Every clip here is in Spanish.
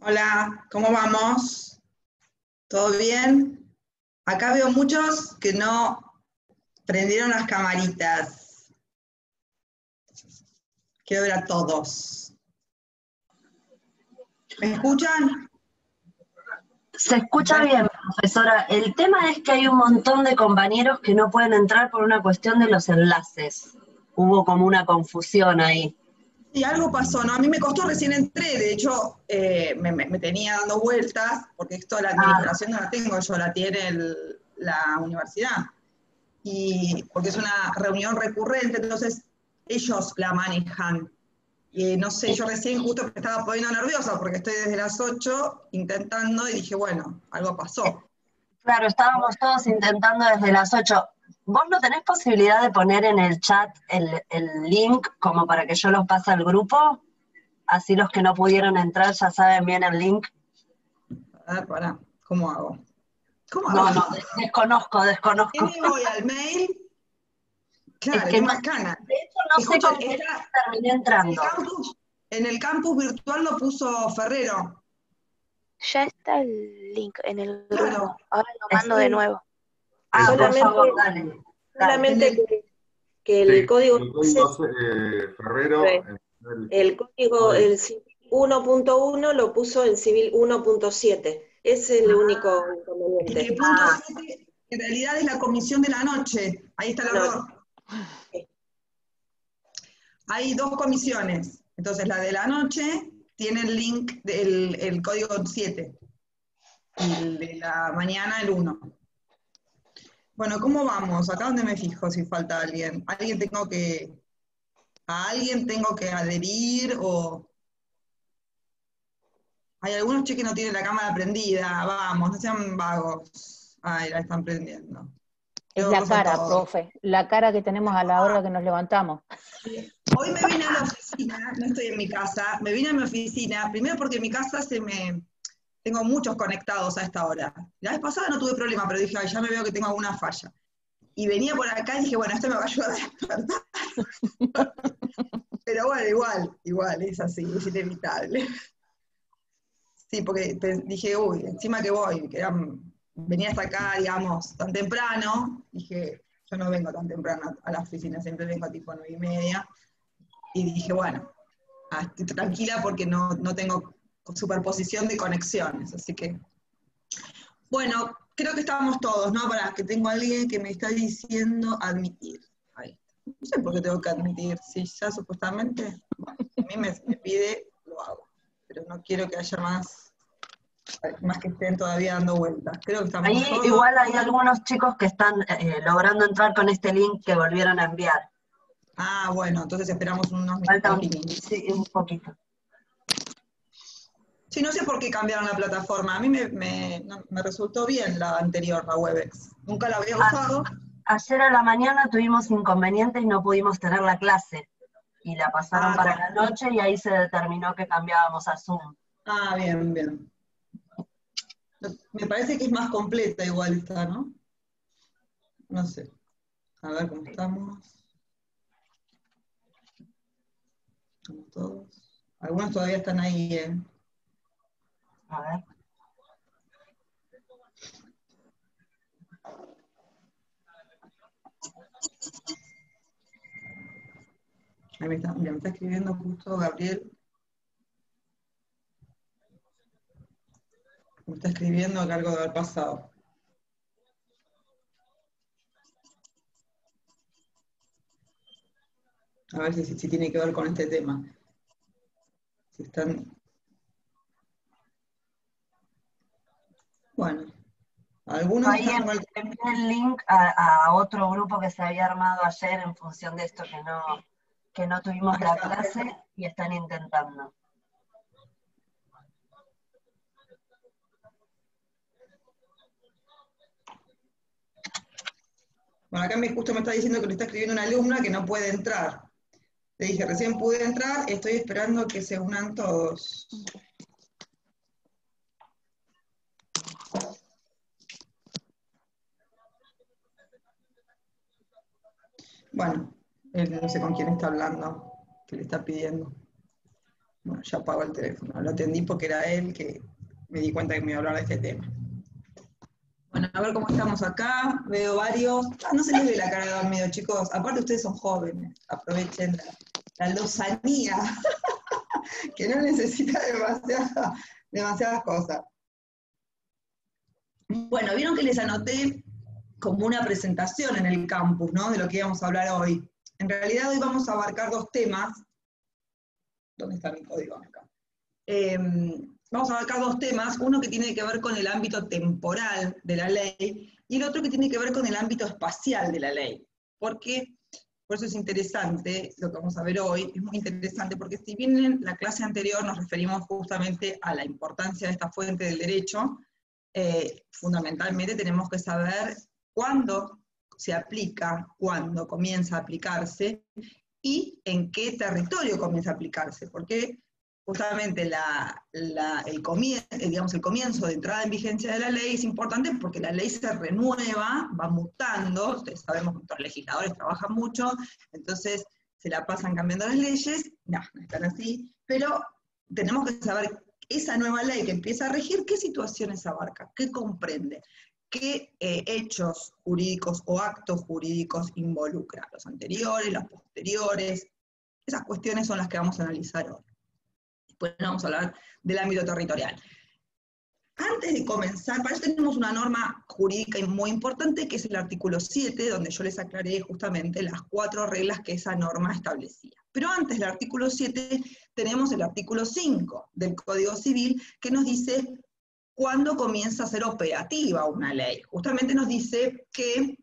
Hola, ¿cómo vamos? ¿Todo bien? Acá veo muchos que no prendieron las camaritas. Quiero ver a todos. ¿Me escuchan? Se escucha bien, profesora. El tema es que hay un montón de compañeros que no pueden entrar por una cuestión de los enlaces. Hubo como una confusión ahí. Sí, algo pasó, ¿no? A mí me costó, recién entré, de hecho me tenía dando vueltas, porque esto de la administración no la tengo yo, la tiene la universidad. Y porque es una reunión recurrente, entonces ellos la manejan. No sé, yo recién justo me estaba poniendo nerviosa porque estoy desde las 8 intentando y dije, bueno, algo pasó. Claro, estábamos todos intentando desde las 8. ¿Vos no tenés posibilidad de poner en el chat el link como para que yo los pase al grupo? Así los que no pudieron entrar ya saben bien el link. A ver, pará, ¿cómo hago? No, desconozco. ¿Qué me voy al mail? Claro, Es que qué no, macana. de hecho no sé cómo terminé entrando. En el campus virtual lo puso Ferrero. Ya está el link en el grupo. Claro. Ahora lo mando de nuevo. Solamente, por favor, dale. Solamente que el código Ferrero, el código, el civil 1.1 lo puso en civil 1.7. Ese es el único inconveniente. El punto 7 en realidad es la comisión de la noche. Ahí está el error. Hay dos comisiones. Entonces la de la noche tiene el link del código 7. Y el de la mañana el 1. Bueno, ¿cómo vamos? Acá donde me fijo si falta alguien. ¿A alguien tengo que adherir o...? Hay algunos che que no tienen la cámara prendida. Vamos, no sean vagos. Ay, la están prendiendo. Es la cara, profe. La cara que tenemos a la hora que nos levantamos. Hoy me vine a la oficina, no estoy en mi casa, me vine a mi oficina, primero porque en mi casa tengo muchos conectados a esta hora. La vez pasada no tuve problema, pero dije, ay, ya me veo que tengo alguna falla. Y venía por acá y dije, bueno, esto me va a ayudar a despertar. Pero bueno, igual, es así, es inevitable. Sí, porque dije, uy, encima que voy, venía hasta acá, digamos, tan temprano, dije, yo no vengo tan temprano a la oficina, siempre vengo tipo 9:30, y dije, bueno, estoy tranquila porque no tengo superposición de conexiones, así que, bueno, creo que estábamos todos, ¿no? Para que tengo a alguien que me está diciendo admitir. Ahí. No sé por qué tengo que admitir, si ya supuestamente, bueno, a mí me pide, lo hago, pero no quiero que haya más que estén todavía dando vueltas. Creo que estamos ahí todos. Igual hay algunos chicos que están logrando entrar con este link que volvieron a enviar. Ah, bueno, entonces esperamos unos Falta minutos. Sí, un poquito. Sí, no sé por qué cambiaron la plataforma. A mí me resultó bien la anterior, la Webex. Nunca la había usado. Ayer a la mañana tuvimos inconvenientes y no pudimos tener la clase. Y la pasaron para la noche y ahí se determinó que cambiábamos a Zoom. Ah, bien. Me parece que es más completa igual esta, ¿no? No sé. A ver cómo estamos. Estamos todos. Algunos todavía están ahí, ¿eh? A ver. Ahí me está escribiendo justo Gabriel. Me está escribiendo que algo debe haber pasado. A ver si tiene que ver con este tema. Si están... Bueno, algunos Ahí están... envié el link a otro grupo que se había armado ayer en función de esto que no que no tuvimos la clase y están intentando. Bueno, acá justo me está diciendo que le está escribiendo una alumna que no puede entrar. Le dije, recién pude entrar, estoy esperando que se unan todos. Bueno, él no sé con quién está hablando, que le está pidiendo. Bueno, ya apagó el teléfono. Lo atendí porque era él que me di cuenta que me iba a hablar de este tema. Bueno, a ver cómo estamos acá. Veo varios. No se les ve la cara de dormido, chicos. Aparte ustedes son jóvenes. Aprovechen la lozanía, que no necesita demasiadas cosas. Bueno, vieron que les anoté como una presentación en el campus, ¿no? De lo que íbamos a hablar hoy. En realidad hoy vamos a abarcar dos temas. ¿Dónde está mi código? Acá. Vamos a abarcar dos temas, uno que tiene que ver con el ámbito temporal de la ley y el otro que tiene que ver con el ámbito espacial de la ley. Porque, por eso es interesante lo que vamos a ver hoy, es muy interesante porque si bien en la clase anterior nos referimos justamente a la importancia de esta fuente del derecho, fundamentalmente tenemos que saber cuándo se aplica, cuándo comienza a aplicarse y en qué territorio comienza a aplicarse, porque justamente el comienzo de entrada en vigencia de la ley es importante porque la ley se renueva, va mutando, ustedes sabemos que los legisladores trabajan mucho, entonces se la pasan cambiando las leyes, no están así, pero tenemos que saber esa nueva ley que empieza a regir, qué situaciones abarca, qué comprende, qué hechos jurídicos o actos jurídicos involucra, los anteriores, los posteriores, esas cuestiones son las que vamos a analizar hoy. Después vamos a hablar del ámbito territorial. Antes de comenzar, para eso tenemos una norma jurídica muy importante, que es el artículo 7, donde yo les aclaré justamente las 4 reglas que esa norma establecía. Pero antes del artículo 7 tenemos el artículo 5 del Código Civil, que nos dice cuándo comienza a ser operativa una ley. Justamente nos dice que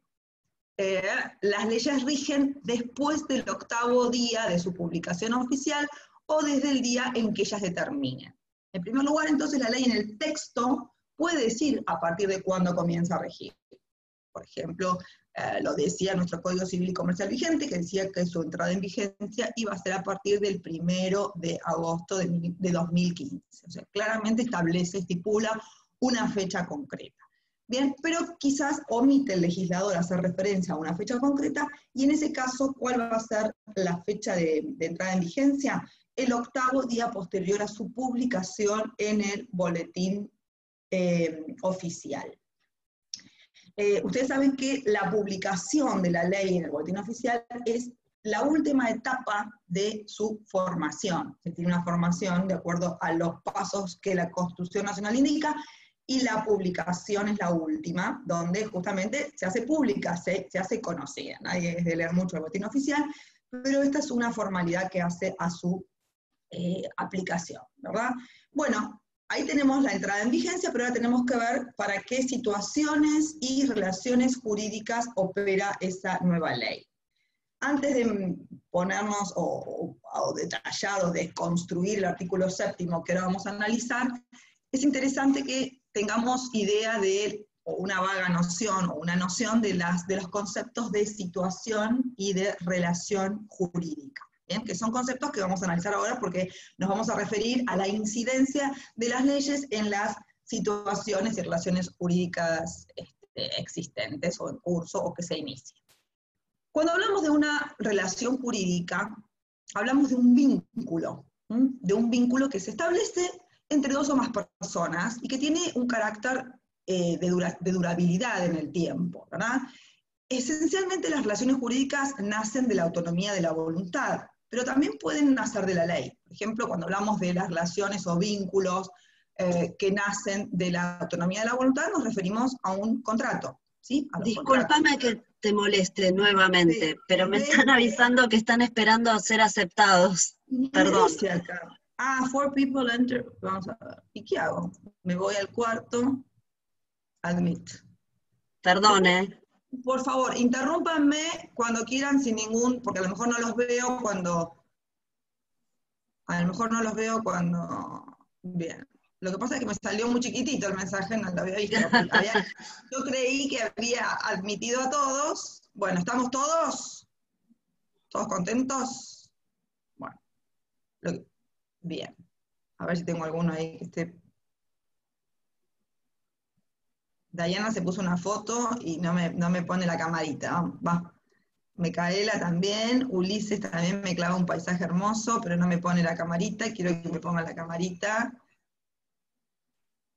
las leyes rigen después del 8º día de su publicación oficial o desde el día en que ellas determinen. En primer lugar, entonces, la ley en el texto puede decir a partir de cuándo comienza a regir. Por ejemplo, lo decía nuestro Código Civil y Comercial vigente, que decía que su entrada en vigencia iba a ser a partir del 1 de agosto de 2015. O sea, claramente estipula una fecha concreta. Bien, pero quizás omite el legislador hacer referencia a una fecha concreta, y en ese caso, ¿cuál va a ser la fecha de entrada en vigencia? El 8º día posterior a su publicación en el boletín oficial. Ustedes saben que la publicación de la ley en el boletín oficial es la última etapa de su formación. Se tiene una formación de acuerdo a los pasos que la Constitución Nacional indica, y la publicación es la última, donde justamente se hace pública, se hace conocida. Nadie es de leer mucho el boletín oficial, pero esta es una formalidad que hace a su aplicación, ¿verdad? Bueno, ahí tenemos la entrada en vigencia, pero ahora tenemos que ver para qué situaciones y relaciones jurídicas opera esa nueva ley. Antes de ponernos o detallar o desconstruir el artículo 7º que ahora vamos a analizar, es interesante que tengamos idea de, o una vaga noción, o una noción de los conceptos de situación y de relación jurídica. ¿Bien? Que son conceptos que vamos a analizar ahora porque nos vamos a referir a la incidencia de las leyes en las situaciones y relaciones jurídicas existentes o en curso o que se inician. Cuando hablamos de una relación jurídica, hablamos de un vínculo que se establece entre dos o más personas y que tiene un carácter de durabilidad en el tiempo, ¿verdad? Esencialmente las relaciones jurídicas nacen de la autonomía de la voluntad, pero también pueden nacer de la ley. Por ejemplo, cuando hablamos de las relaciones o vínculos que nacen de la autonomía de la voluntad, nos referimos a un contrato, ¿sí? Discúlpame que te moleste nuevamente, sí, pero me están avisando que están esperando a ser aceptados. Perdón. Acá. 4 people enter. Vamos a ver. ¿Y qué hago? Me voy al cuarto. Admit. Perdón, Por favor, interrúmpanme cuando quieran sin ningún, porque a lo mejor no los veo cuando, bien. Lo que pasa es que me salió muy chiquitito el mensaje, no lo había visto. Yo creí que había admitido a todos. Bueno, ¿estamos todos? ¿Todos contentos? Bueno, bien. A ver si tengo alguno ahí que esté. Diana se puso una foto y no me pone la camarita. Va. Micaela también, Ulises también me clava un paisaje hermoso, pero no me pone la camarita, quiero que me ponga la camarita.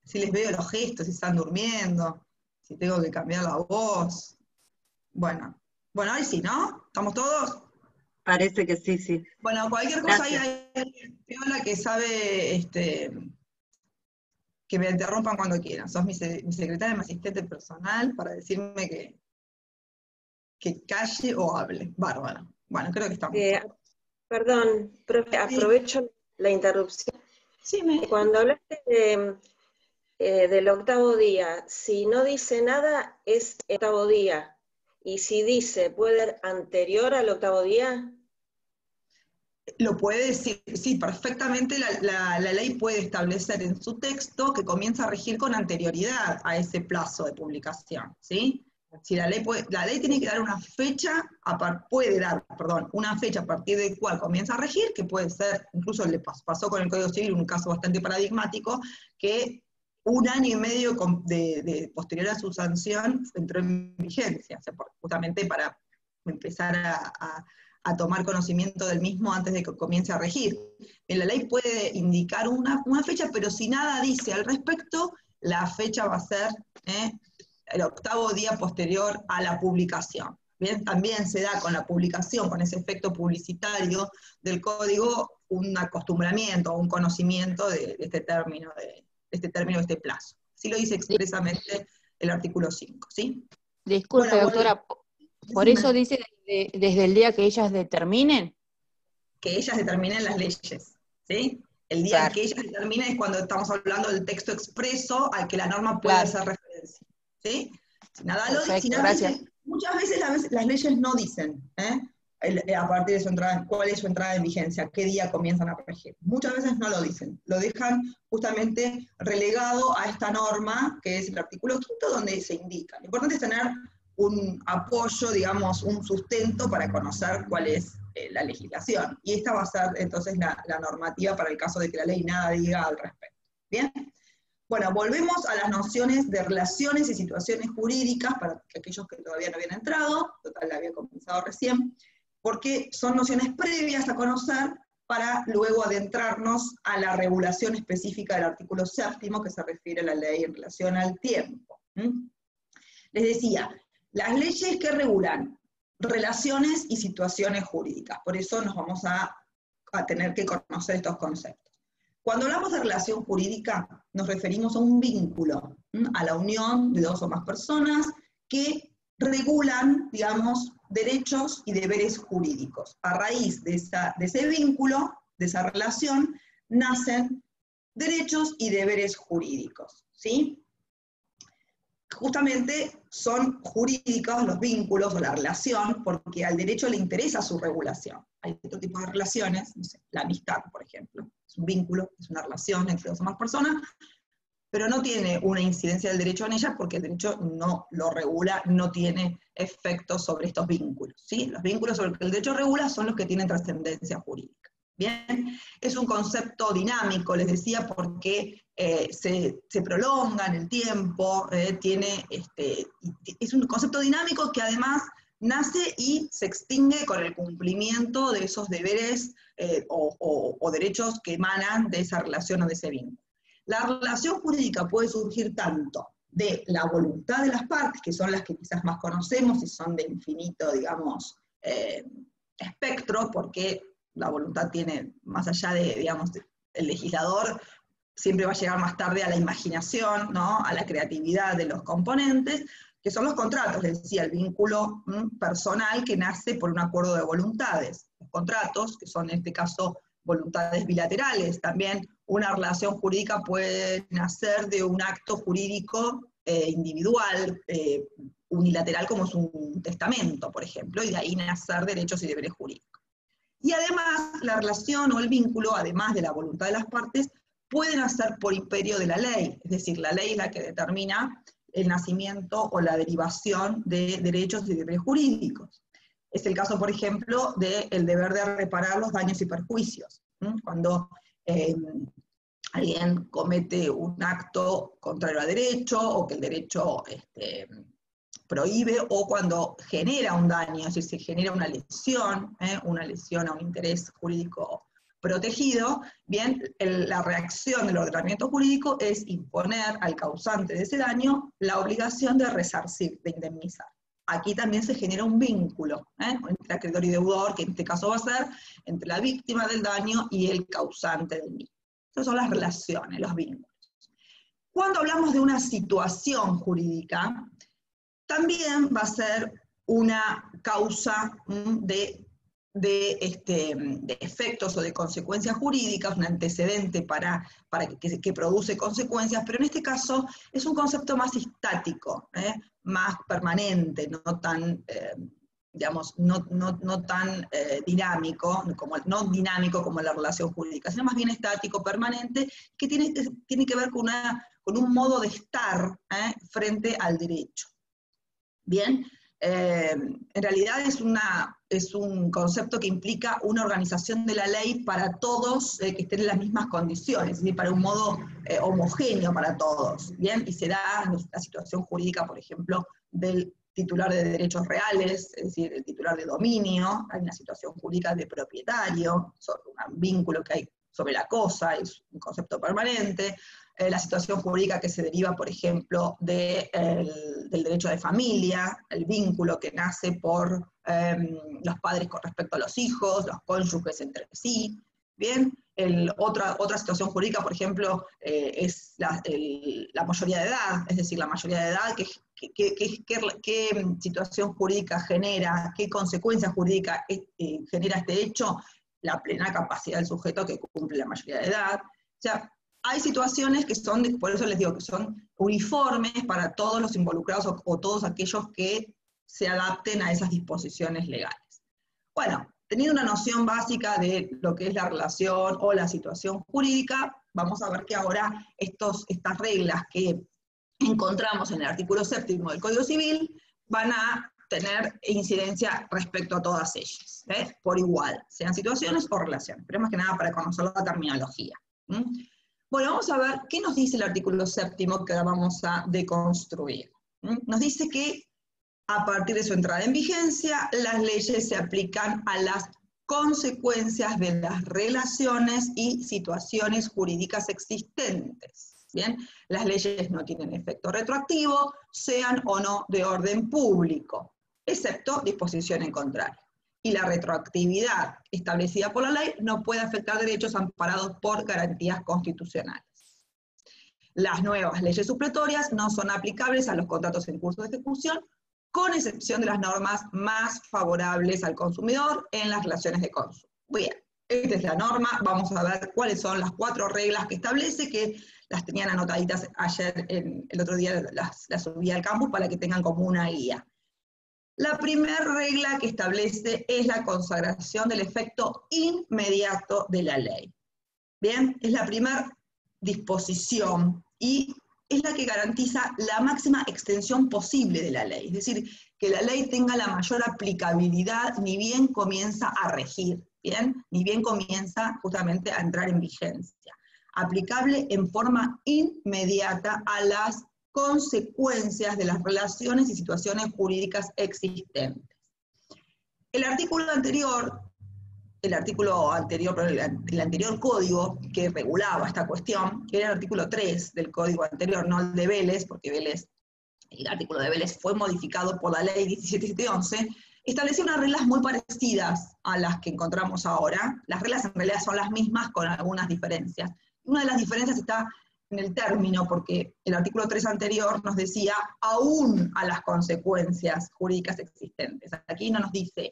Si les veo los gestos, si están durmiendo, si tengo que cambiar la voz. Bueno, ahí sí, ¿no? ¿Estamos todos? Parece que sí, sí. Bueno, cualquier cosa Gracias. ahí hay Viola que sabe que me interrumpan cuando quieran. Sos mi secretaria, mi asistente personal para decirme que calle o hable. Bárbaro. Bueno, creo que estamos. Perdón, profe, aprovecho la interrupción. Sí, Cuando hablaste del octavo día, si no dice nada, es el octavo día. Y si dice, ¿puede ser anterior al octavo día? Lo puede decir, sí, perfectamente la ley puede establecer en su texto que comienza a regir con anterioridad a ese plazo de publicación, ¿sí? Si la ley tiene que dar una fecha, una fecha a partir del cual comienza a regir, que puede ser, incluso le pasó con el Código Civil un caso bastante paradigmático, que 1 año y medio de posterior a su sanción entró en vigencia, o sea, justamente para empezar a tomar conocimiento del mismo antes de que comience a regir. La ley puede indicar una fecha, pero si nada dice al respecto, la fecha va a ser el octavo día posterior a la publicación. Bien, también se da con la publicación, con ese efecto publicitario del código, un acostumbramiento, un conocimiento de este término, de este plazo. Así lo dice expresamente el artículo 5, ¿sí? Disculpe, Bueno, doctora, ¿por eso dice desde el día que ellas determinen? Que ellas determinen las leyes, ¿sí? El día Claro. que ellas determinen es cuando estamos hablando del texto expreso al que la norma puede hacer referencia, ¿sí? Si nada lo dice, Gracias. muchas veces las leyes no dicen, a partir de su entrada, cuál es su entrada en vigencia, qué día comienzan a regir. Muchas veces no lo dicen, lo dejan justamente relegado a esta norma, que es el artículo 5, donde se indica. Lo importante es tener un apoyo, digamos, un sustento para conocer cuál es la legislación. Y esta va a ser entonces la normativa para el caso de que la ley nada diga al respecto. ¿Bien? Bueno, volvemos a las nociones de relaciones y situaciones jurídicas, para aquellos que todavía no habían entrado, total, la había comenzado recién, porque son nociones previas a conocer para luego adentrarnos a la regulación específica del artículo 7, que se refiere a la ley en relación al tiempo. Les decía, las leyes que regulan relaciones y situaciones jurídicas, por eso nos vamos a tener que conocer estos conceptos. Cuando hablamos de relación jurídica, nos referimos a un vínculo, a la unión de dos o más personas que regulan, digamos, derechos y deberes jurídicos. A raíz de ese vínculo, de esa relación, nacen derechos y deberes jurídicos, ¿sí? Justamente son jurídicos los vínculos o la relación, porque al derecho le interesa su regulación. Hay otro tipo de relaciones, no sé, la amistad, por ejemplo, es un vínculo, es una relación entre dos o más personas, pero no tiene una incidencia del derecho en ella porque el derecho no lo regula, no tiene efectos sobre estos vínculos, ¿sí? Los vínculos sobre los que el derecho regula son los que tienen trascendencia jurídica. Bien, es un concepto dinámico, les decía, porque se prolonga en el tiempo, es un concepto dinámico que además nace y se extingue con el cumplimiento de esos deberes o derechos que emanan de esa relación o de ese vínculo. La relación jurídica puede surgir tanto de la voluntad de las partes, que son las que quizás más conocemos y son de infinito, digamos, espectro, porque la voluntad tiene, más allá de, digamos, el legislador, siempre va a llegar más tarde a la imaginación, ¿no? A la creatividad de los componentes, que son los contratos, les decía, el vínculo personal que nace por un acuerdo de voluntades. Los contratos, que son en este caso voluntades bilaterales, también una relación jurídica puede nacer de un acto jurídico individual, unilateral, como es un testamento, por ejemplo, y de ahí nacer derechos y deberes jurídicos. Y además, la relación o el vínculo, además de la voluntad de las partes, puede nacer por imperio de la ley, es decir, la ley es la que determina el nacimiento o la derivación de derechos y deberes jurídicos. Es el caso, por ejemplo, del deber de reparar los daños y perjuicios. Cuando alguien comete un acto contrario a derecho, o que el derecho prohíbe, o cuando genera un daño, es decir, se genera una lesión a un interés jurídico protegido, bien, la reacción del ordenamiento jurídico es imponer al causante de ese daño la obligación de resarcir, de indemnizar. Aquí también se genera un vínculo entre acreedor y deudor, que en este caso va a ser entre la víctima del daño y el causante del mismo. Esas son las relaciones, los vínculos. Cuando hablamos de una situación jurídica, también va a ser una causa de efectos o de consecuencias jurídicas, un antecedente que produce consecuencias, pero en este caso es un concepto más estático, más permanente, no tan, no tan dinámico, no dinámico como la relación jurídica, sino más bien estático, permanente, que tiene que ver con un modo de estar frente al derecho. Bien, en realidad es un concepto que implica una organización de la ley para todos que estén en las mismas condiciones, es decir, para un modo homogéneo para todos, ¿bien? Y se da la situación jurídica, por ejemplo, del titular de derechos reales, es decir, el titular de dominio, hay una situación jurídica de propietario, un vínculo que hay sobre la cosa, es un concepto permanente, la situación jurídica que se deriva, por ejemplo, del derecho de familia, el vínculo que nace por los padres con respecto a los hijos, los cónyuges entre sí, ¿bien? Otra situación jurídica, por ejemplo, es la mayoría de edad, es decir, la mayoría de edad, qué situación jurídica genera, qué consecuencias jurídicas genera este hecho, la plena capacidad del sujeto que cumple la mayoría de edad. O sea, hay situaciones que son, por eso les digo, que son uniformes para todos los involucrados o todos aquellos que se adapten a esas disposiciones legales. Bueno, teniendo una noción básica de lo que es la relación o la situación jurídica, vamos a ver que ahora estas reglas que encontramos en el artículo 7º del Código Civil van a tener incidencia respecto a todas ellas, por igual, sean situaciones o relaciones, pero más que nada para conocer la terminología. Bueno, vamos a ver qué nos dice el artículo 7º que ahora vamos a deconstruir. Nos dice que a partir de su entrada en vigencia, las leyes se aplican a las consecuencias de las relaciones y situaciones jurídicas existentes. ¿Bien? Las leyes no tienen efecto retroactivo, sean o no de orden público, excepto disposición en contrario. Y la retroactividad establecida por la ley no puede afectar derechos amparados por garantías constitucionales. Las nuevas leyes supletorias no son aplicables a los contratos en curso de ejecución, con excepción de las normas más favorables al consumidor en las relaciones de consumo. Bien, esta es la norma, vamos a ver cuáles son las 4 reglas que establece, que las tenían anotaditas ayer, el otro día las subí al campus para que tengan como una guía. La primera regla que establece es la consagración del efecto inmediato de la ley. Bien, es la primera disposición y es la que garantiza la máxima extensión posible de la ley, es decir, que la ley tenga la mayor aplicabilidad ni bien comienza a regir, ¿bien? Ni bien comienza justamente a entrar en vigencia. Aplicable en forma inmediata a las consecuencias de las relaciones y situaciones jurídicas existentes. El anterior código que regulaba esta cuestión, que era el artículo 3 del código anterior, no el de Vélez, porque el artículo de Vélez fue modificado por la ley 17711, establecía unas reglas muy parecidas a las que encontramos ahora. Las reglas en realidad son las mismas con algunas diferencias. Una de las diferencias está en el término, porque el artículo 3 anterior nos decía aún a las consecuencias jurídicas existentes. Aquí no nos dice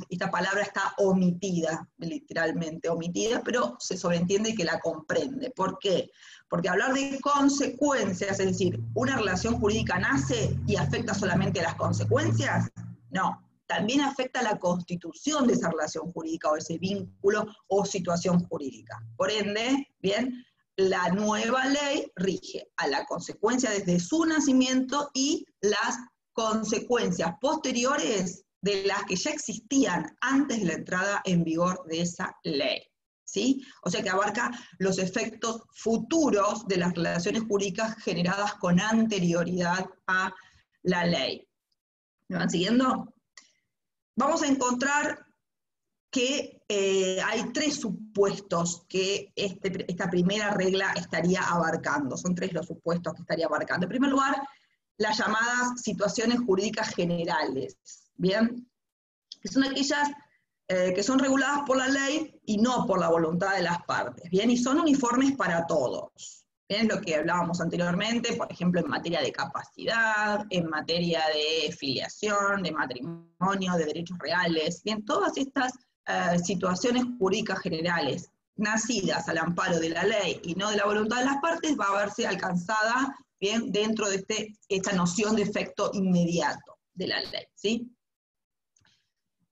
Esta palabra está omitida, literalmente omitida, pero se sobreentiende que la comprende. ¿Por qué? Porque hablar de consecuencias, es decir, ¿una relación jurídica nace y afecta solamente a las consecuencias? No, también afecta a la constitución de esa relación jurídica o ese vínculo o situación jurídica. Por ende, bien, la nueva ley rige a la consecuencia desde su nacimiento y las consecuencias posteriores de las que ya existían antes de la entrada en vigor de esa ley. ¿Sí? O sea que abarca los efectos futuros de las relaciones jurídicas generadas con anterioridad a la ley. ¿Me van siguiendo? Vamos a encontrar que hay tres supuestos que esta primera regla estaría abarcando. Son tres los supuestos que estaría abarcando. En primer lugar, las llamadas situaciones jurídicas generales, ¿bien? Que son aquellas que son reguladas por la ley y no por la voluntad de las partes, ¿bien? Y son uniformes para todos, ¿bien? Lo que hablábamos anteriormente, por ejemplo, en materia de capacidad, en materia de filiación, de matrimonio, de derechos reales, ¿bien? Todas estas situaciones jurídicas generales, nacidas al amparo de la ley y no de la voluntad de las partes, va a verse alcanzada, ¿bien? Dentro de esta noción de efecto inmediato de la ley, ¿sí?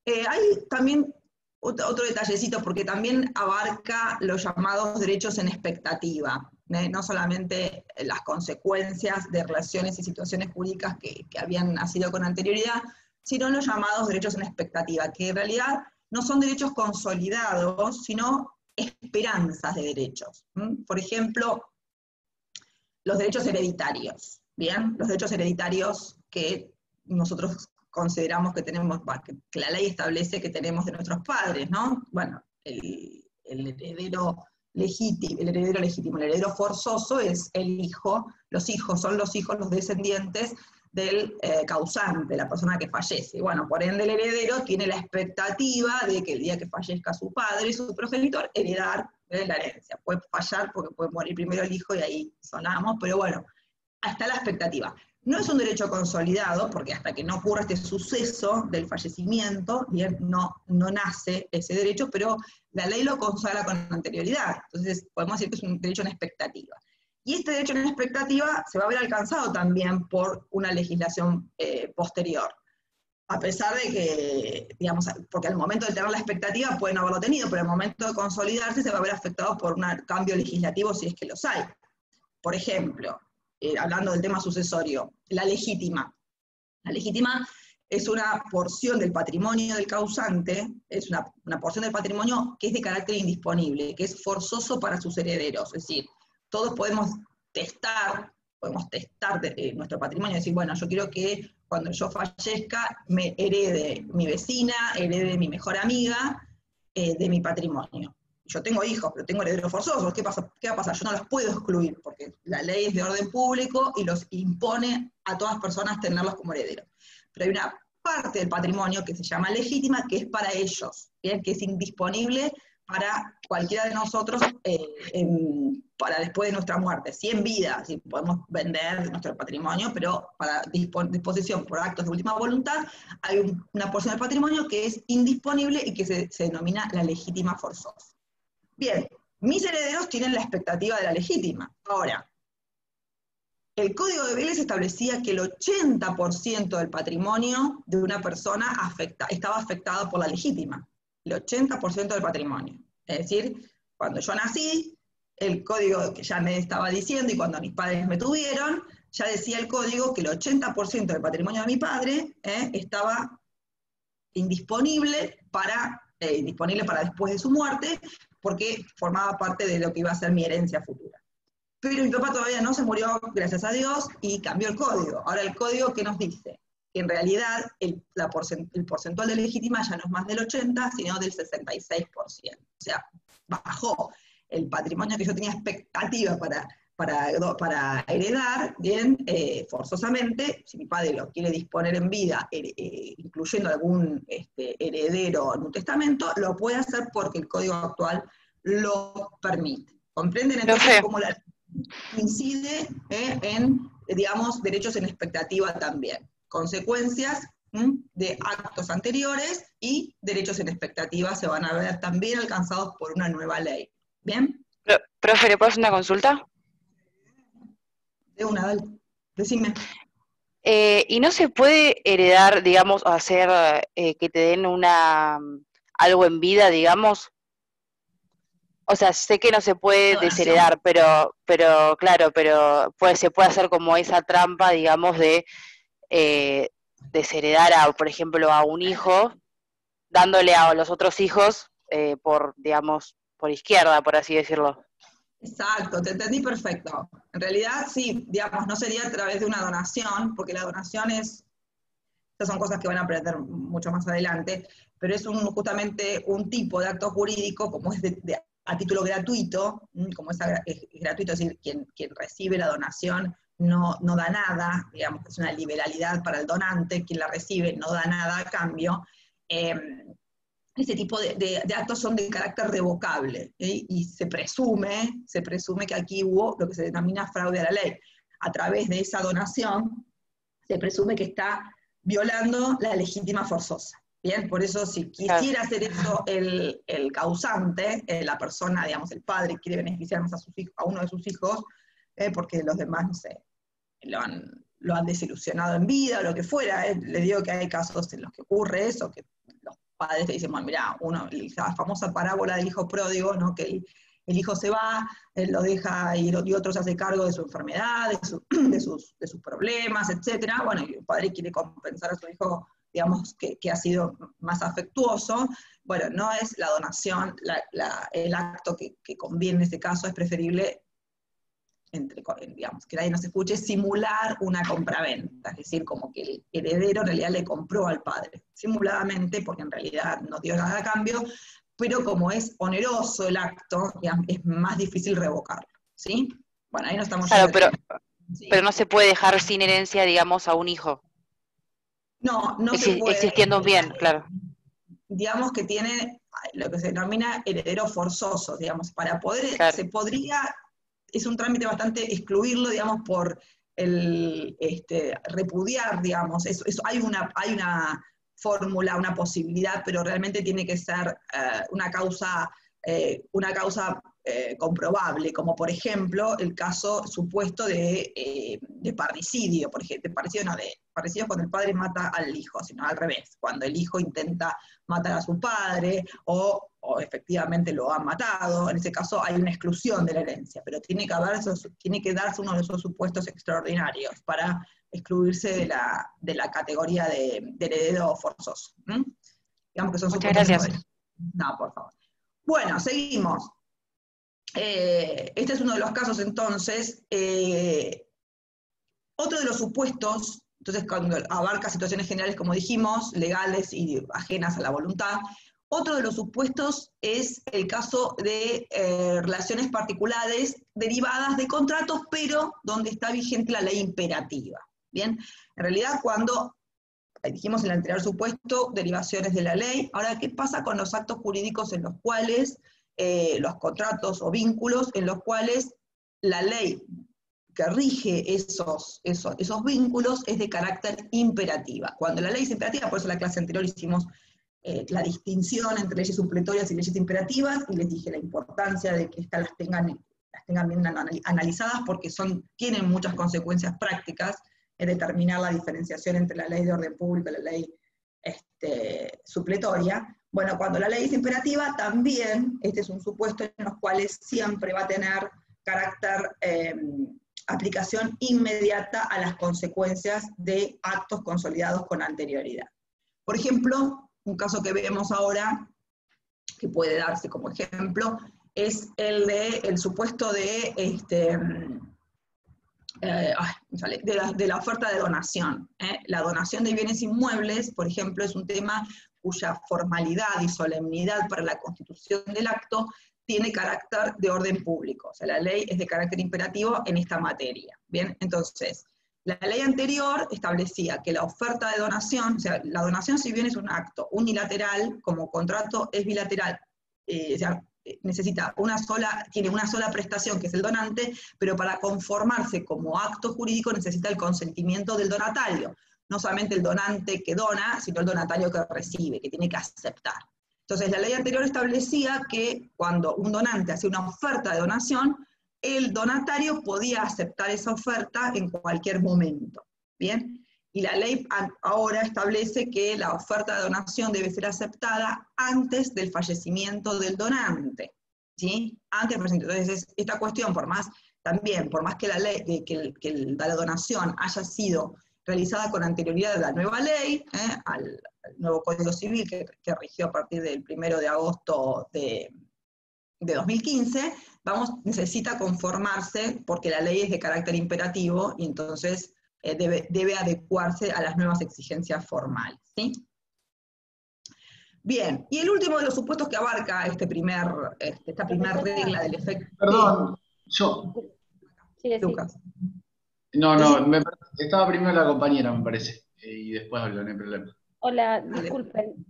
Hay también otro detallecito, porque también abarca los llamados derechos en expectativa, no solamente las consecuencias de relaciones y situaciones jurídicas que habían nacido con anterioridad, sino los llamados derechos en expectativa, que en realidad no son derechos consolidados, sino esperanzas de derechos. Por ejemplo, los derechos hereditarios, ¿bien? Los derechos hereditarios que nosotros consideramos que tenemos, que la ley establece que tenemos de nuestros padres, ¿no? Bueno, el heredero legítimo, el heredero forzoso es el hijo, los hijos son los hijos, los descendientes del causante, la persona que fallece. Bueno, por ende el heredero tiene la expectativa de que el día que fallezca su padre, su progenitor, heredar la herencia. Puede fallar porque puede morir primero el hijo y ahí sonamos, pero bueno, está la expectativa. No es un derecho consolidado, porque hasta que no ocurra este suceso del fallecimiento, bien, no nace ese derecho, pero la ley lo consagra con anterioridad. Entonces, podemos decir que es un derecho en expectativa. Y este derecho en expectativa se va a ver alcanzado también por una legislación posterior. A pesar de que, digamos, porque al momento de tener la expectativa pueden haberlo tenido, pero al momento de consolidarse se va a ver afectado por un cambio legislativo si es que los hay. Por ejemplo, hablando del tema sucesorio, la legítima. La legítima es una porción del patrimonio del causante, es una porción del patrimonio que es de carácter indisponible, que es forzoso para sus herederos. Es decir, todos podemos testar nuestro patrimonio, decir, bueno, yo quiero que cuando yo fallezca me herede mi vecina, herede mi mejor amiga de mi patrimonio. Yo tengo hijos, pero tengo herederos forzosos. ¿Qué va a pasar? Yo no los puedo excluir, porque la ley es de orden público y los impone a todas personas tenerlos como herederos. Pero hay una parte del patrimonio que se llama legítima, que es para ellos, ¿bien? Que es indisponible para cualquiera de nosotros para después de nuestra muerte. Sí, en vida, sí, podemos vender nuestro patrimonio, pero para disposición por actos de última voluntad, hay una porción del patrimonio que es indisponible y que se denomina la legítima forzosa. Bien, mis herederos tienen la expectativa de la legítima. Ahora, el Código de Vélez establecía que el 80% del patrimonio de una persona estaba afectado por la legítima. El 80% del patrimonio. Es decir, cuando yo nací, el código que ya me estaba diciendo, y cuando mis padres me tuvieron, ya decía el código que el 80% del patrimonio de mi padre estaba indisponible para después de su muerte, porque formaba parte de lo que iba a ser mi herencia futura. Pero mi papá todavía no se murió, gracias a Dios, y cambió el código. Ahora el código, ¿qué nos dice? Que en realidad el porcentual de legítima ya no es más del 80%, sino del 66%. O sea, bajó el patrimonio que yo tenía expectativa para heredar, bien, forzosamente, si mi padre lo quiere disponer en vida, incluyendo algún heredero en un testamento, lo puede hacer porque el código actual lo permite. ¿Comprenden entonces cómo la incide en, digamos, derechos en expectativa también? Consecuencias de actos anteriores y derechos en expectativa se van a ver también alcanzados por una nueva ley. ¿Bien? Profe, ¿le puedo hacer una consulta? De una, dale. Decime. ¿Y no se puede heredar, digamos, hacer que te den algo en vida, digamos? O sea, sé que no se puede desheredar, pero claro, pero se puede hacer como esa trampa, digamos, de desheredar, por ejemplo, a un hijo, dándole a los otros hijos por, digamos, por izquierda, por así decirlo. Exacto, te entendí perfecto. En realidad, sí, digamos, no sería a través de una donación, porque la donación estas son cosas que van a aprender mucho más adelante, pero es justamente un tipo de acto jurídico, como es a título gratuito, como es gratuito, es decir, quien recibe la donación no da nada, digamos que es una liberalidad para el donante, quien la recibe no da nada a cambio. Ese tipo de actos son de carácter revocable, y se presume que aquí hubo lo que se denomina fraude a la ley. A través de esa donación se presume que está violando la legítima forzosa. Bien, por eso si quisiera hacer eso el causante, la persona, digamos, el padre quiere beneficiar más a uno de sus hijos, porque los demás, no sé, lo han desilusionado en vida o lo que fuera. Le digo que hay casos en los que ocurre eso, que los padres te dicen, bueno, mirá, la famosa parábola del hijo pródigo, ¿no? Que el hijo se va, él lo deja y otro se hace cargo de su enfermedad, de sus problemas, etc. Bueno, y el padre quiere compensar a su hijo, digamos, que ha sido más afectuoso. Bueno, no es la donación el acto que conviene en este caso, es preferible, digamos, que nadie nos escuche, simular una compraventa, es decir, como que el heredero en realidad le compró al padre, simuladamente, porque en realidad no dio nada a cambio, pero como es oneroso el acto, digamos, es más difícil revocarlo, ¿sí? Bueno, ahí no estamos... Claro, pero no se puede dejar sin herencia, digamos, a un hijo. No se puede. Existiendo un bien, claro. Digamos que tiene lo que se denomina heredero forzoso, digamos, para poder, claro. Se podría... Es un trámite bastante excluirlo, digamos, por repudiar, digamos, hay una fórmula, una posibilidad, pero realmente tiene que ser una causa comprobable, como por ejemplo el caso supuesto de parricidio, por ejemplo, parricidio cuando el padre mata al hijo, sino al revés, cuando el hijo intenta matar a su padre o efectivamente lo han matado. En ese caso hay una exclusión de la herencia, pero tiene que darse uno de esos supuestos extraordinarios para excluirse de la categoría de heredero forzoso. Digamos que son Muchas gracias. No, por favor. Bueno, seguimos. Este es uno de los casos, entonces. Otro de los supuestos, entonces cuando abarca situaciones generales, como dijimos, legales y ajenas a la voluntad, otro de los supuestos es el caso de relaciones particulares derivadas de contratos, pero donde está vigente la ley imperativa. Bien, en realidad cuando dijimos en el anterior supuesto, derivaciones de la ley. Ahora, ¿qué pasa con los actos jurídicos en los cuales, los contratos o vínculos, en los cuales la ley que rige esos vínculos es de carácter imperativa? Cuando la ley es imperativa, por eso en la clase anterior hicimos la distinción entre leyes supletorias y leyes imperativas, y les dije la importancia de que estas las tengan bien analizadas, porque tienen muchas consecuencias prácticas en determinar la diferenciación entre la ley de orden público y la ley supletoria. Bueno, cuando la ley es imperativa, también este es un supuesto en los cuales siempre va a tener carácter, aplicación inmediata a las consecuencias de actos consolidados con anterioridad. Por ejemplo, un caso que vemos ahora, que puede darse como ejemplo, es el supuesto de la oferta de donación. La donación de bienes inmuebles, por ejemplo, es un tema cuya formalidad y solemnidad para la constitución del acto tiene carácter de orden público. O sea, la ley es de carácter imperativo en esta materia. Bien, entonces, la ley anterior establecía que la oferta de donación, o sea, la donación, si bien es un acto unilateral, como contrato es bilateral, o sea, tiene una sola prestación, que es el donante, pero para conformarse como acto jurídico necesita el consentimiento del donatario. no solamente el donante que dona, sino el donatario que recibe, que tiene que aceptar. Entonces, la ley anterior establecía que cuando un donante hacía una oferta de donación, el donatario podía aceptar esa oferta en cualquier momento, ¿bien? Y la ley ahora establece que la oferta de donación debe ser aceptada antes del fallecimiento del donante, ¿sí? Antes del fallecimiento. Entonces, esta cuestión, por más que la ley, que la donación haya sido realizada con anterioridad a la nueva ley, al nuevo Código Civil que rigió a partir del 1 de agosto de 2015, necesita conformarse porque la ley es de carácter imperativo y entonces debe adecuarse a las nuevas exigencias formales, ¿sí? Bien, y el último de los supuestos que abarca esta primera regla del efecto... Perdón, yo. Sí, Lucas. No, estaba primero la compañera, me parece, y después hablo, no hay problema. Hola, disculpen.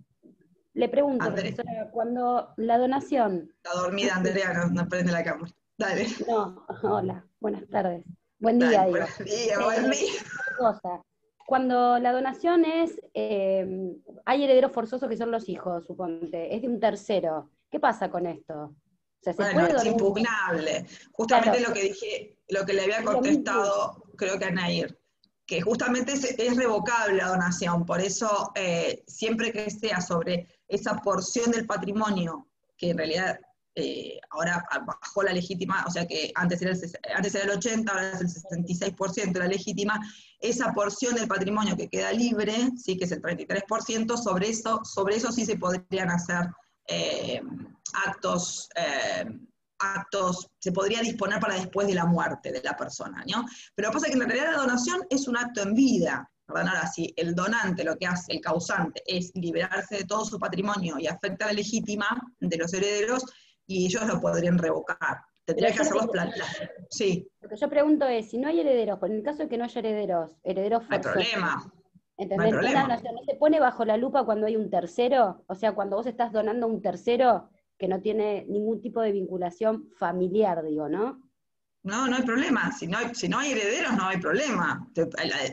Le pregunto, André. profesora, cuando la donación... Está dormida Andrea, no prende la cámara. Dale. No, hola, buenas tardes. Buen día, Dale, digo. buen día. Cosa. Cuando la donación es, hay herederos forzosos que son los hijos, suponte, es de un tercero. ¿Qué pasa con esto? O sea, ¿se Bueno, puede es donar? impugnable. Justamente Claro. lo que dije, lo que le había contestado, creo que a Nair, que justamente es revocable la donación, por eso siempre que sea sobre esa porción del patrimonio, que en realidad ahora bajó la legítima, o sea que antes era el 80, ahora es el 66% la legítima, esa porción del patrimonio que queda libre, sí, que es el 33%, sobre eso sí se podrían hacer actos, se podría disponer para después de la muerte de la persona, ¿no? Pero lo que pasa es que en realidad la donación es un acto en vida, ¿verdad? Ahora, si el donante lo que hace, el causante, es liberarse de todo su patrimonio y afecta a la legítima de los herederos, y ellos lo podrían revocar. Tendría que hacer los planes. Sí. Lo que yo pregunto es, si no hay herederos, por el caso de que no haya herederos forzosos. No hay problema. ¿Entendés? No hay problema. Una donación no se pone bajo la lupa cuando hay un tercero, o sea, cuando vos estás donando a un tercero que no tiene ningún tipo de vinculación familiar, digo, ¿no? No, no hay problema. Si no hay herederos, no hay problema.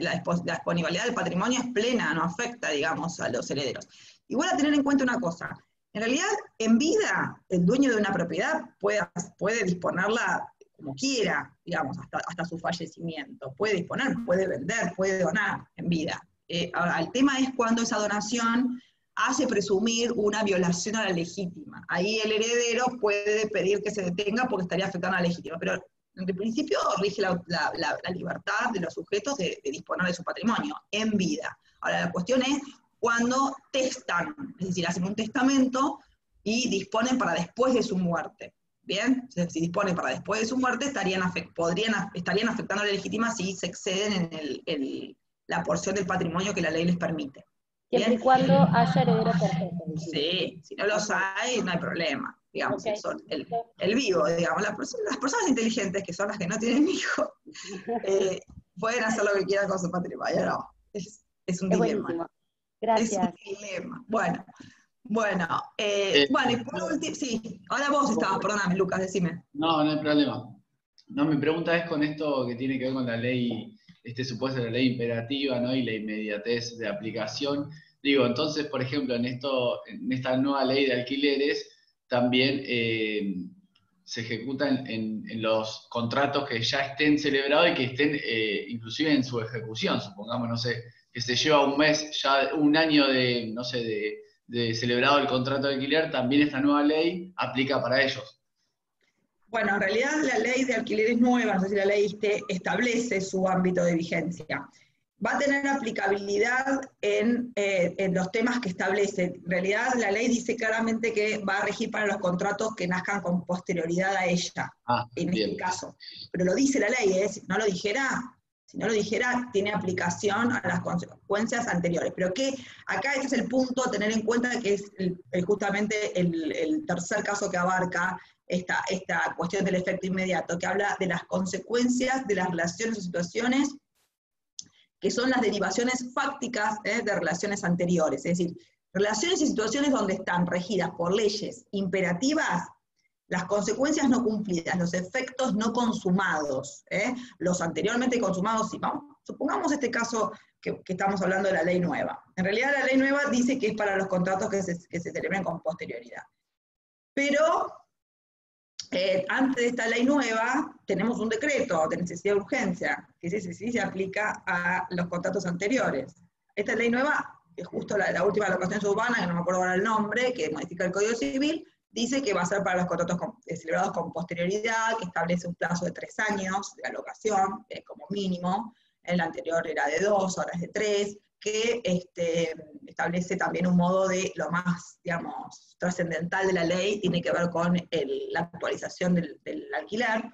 La disponibilidad del patrimonio es plena, no afecta, digamos, a los herederos. Igual a tener en cuenta una cosa. En realidad, en vida, el dueño de una propiedad puede disponerla como quiera, digamos, hasta su fallecimiento. Puede disponer, puede vender, puede donar en vida. Ahora, el tema es cuando esa donación hace presumir una violación a la legítima. Ahí el heredero puede pedir que se detenga porque estaría afectando a la legítima, pero en principio rige la libertad de los sujetos de disponer de su patrimonio en vida. Ahora, la cuestión es cuando testan, es decir, hacen un testamento y disponen para después de su muerte. ¿Bien? O sea, si disponen para después de su muerte, estarían afectando a la legítima si se exceden en la porción del patrimonio que la ley les permite. Siempre y cuando haya herederos forzosos. Sí, si no los hay, no hay problema. Digamos, Okay. son el vivo, digamos, las personas inteligentes, que son las que no tienen hijos, pueden hacer lo que quieran con su patrimonio. No, es un dilema. Buenísimo. Gracias. Es un dilema. Bueno, y por último, sí, ahora vos estabas, perdóname, Lucas, decime. No, no hay problema. No, mi pregunta es con esto que tiene que ver con la ley, supuesto de la ley imperativa, ¿no? Y la inmediatez de aplicación. Digo, entonces, por ejemplo, en esta nueva ley de alquileres, también se ejecutan en los contratos que ya estén celebrados y que estén inclusive en su ejecución, supongamos, no sé, que se lleva un mes, ya un año de, no sé, de celebrado el contrato de alquiler, también esta nueva ley aplica para ellos. Bueno, en realidad la ley de alquileres nueva, no sé si la leíste, establece su ámbito de vigencia. Va a tener aplicabilidad en los temas que establece. En realidad la ley dice claramente que va a regir para los contratos que nazcan con posterioridad a ella, en bien. este caso. Pero lo dice la ley, si no lo dijera, tiene aplicación a las consecuencias anteriores. Pero que acá este es el punto a tener en cuenta, que es justamente el tercer caso que abarca esta cuestión del efecto inmediato, que habla de las consecuencias de las relaciones o situaciones que son las derivaciones fácticas de relaciones anteriores. Es decir, relaciones y situaciones donde están regidas por leyes imperativas las consecuencias no cumplidas, los efectos no consumados, los anteriormente consumados, sí, supongamos este caso que estamos hablando de la ley nueva. En realidad la ley nueva dice que es para los contratos que se celebren con posterioridad. Pero antes de esta ley nueva tenemos un decreto de necesidad de urgencia, que sí se aplica a los contratos anteriores. Esta ley nueva, que es justo la última alocación suburbana, que no me acuerdo ahora el nombre, que modifica el Código Civil, dice que va a ser para los contratos celebrados con posterioridad, que establece un plazo de 3 años de alocación, como mínimo. El anterior era de 2, ahora es de 3, que establece también un modo de, lo más, digamos, trascendental de la ley, tiene que ver con la actualización del alquiler,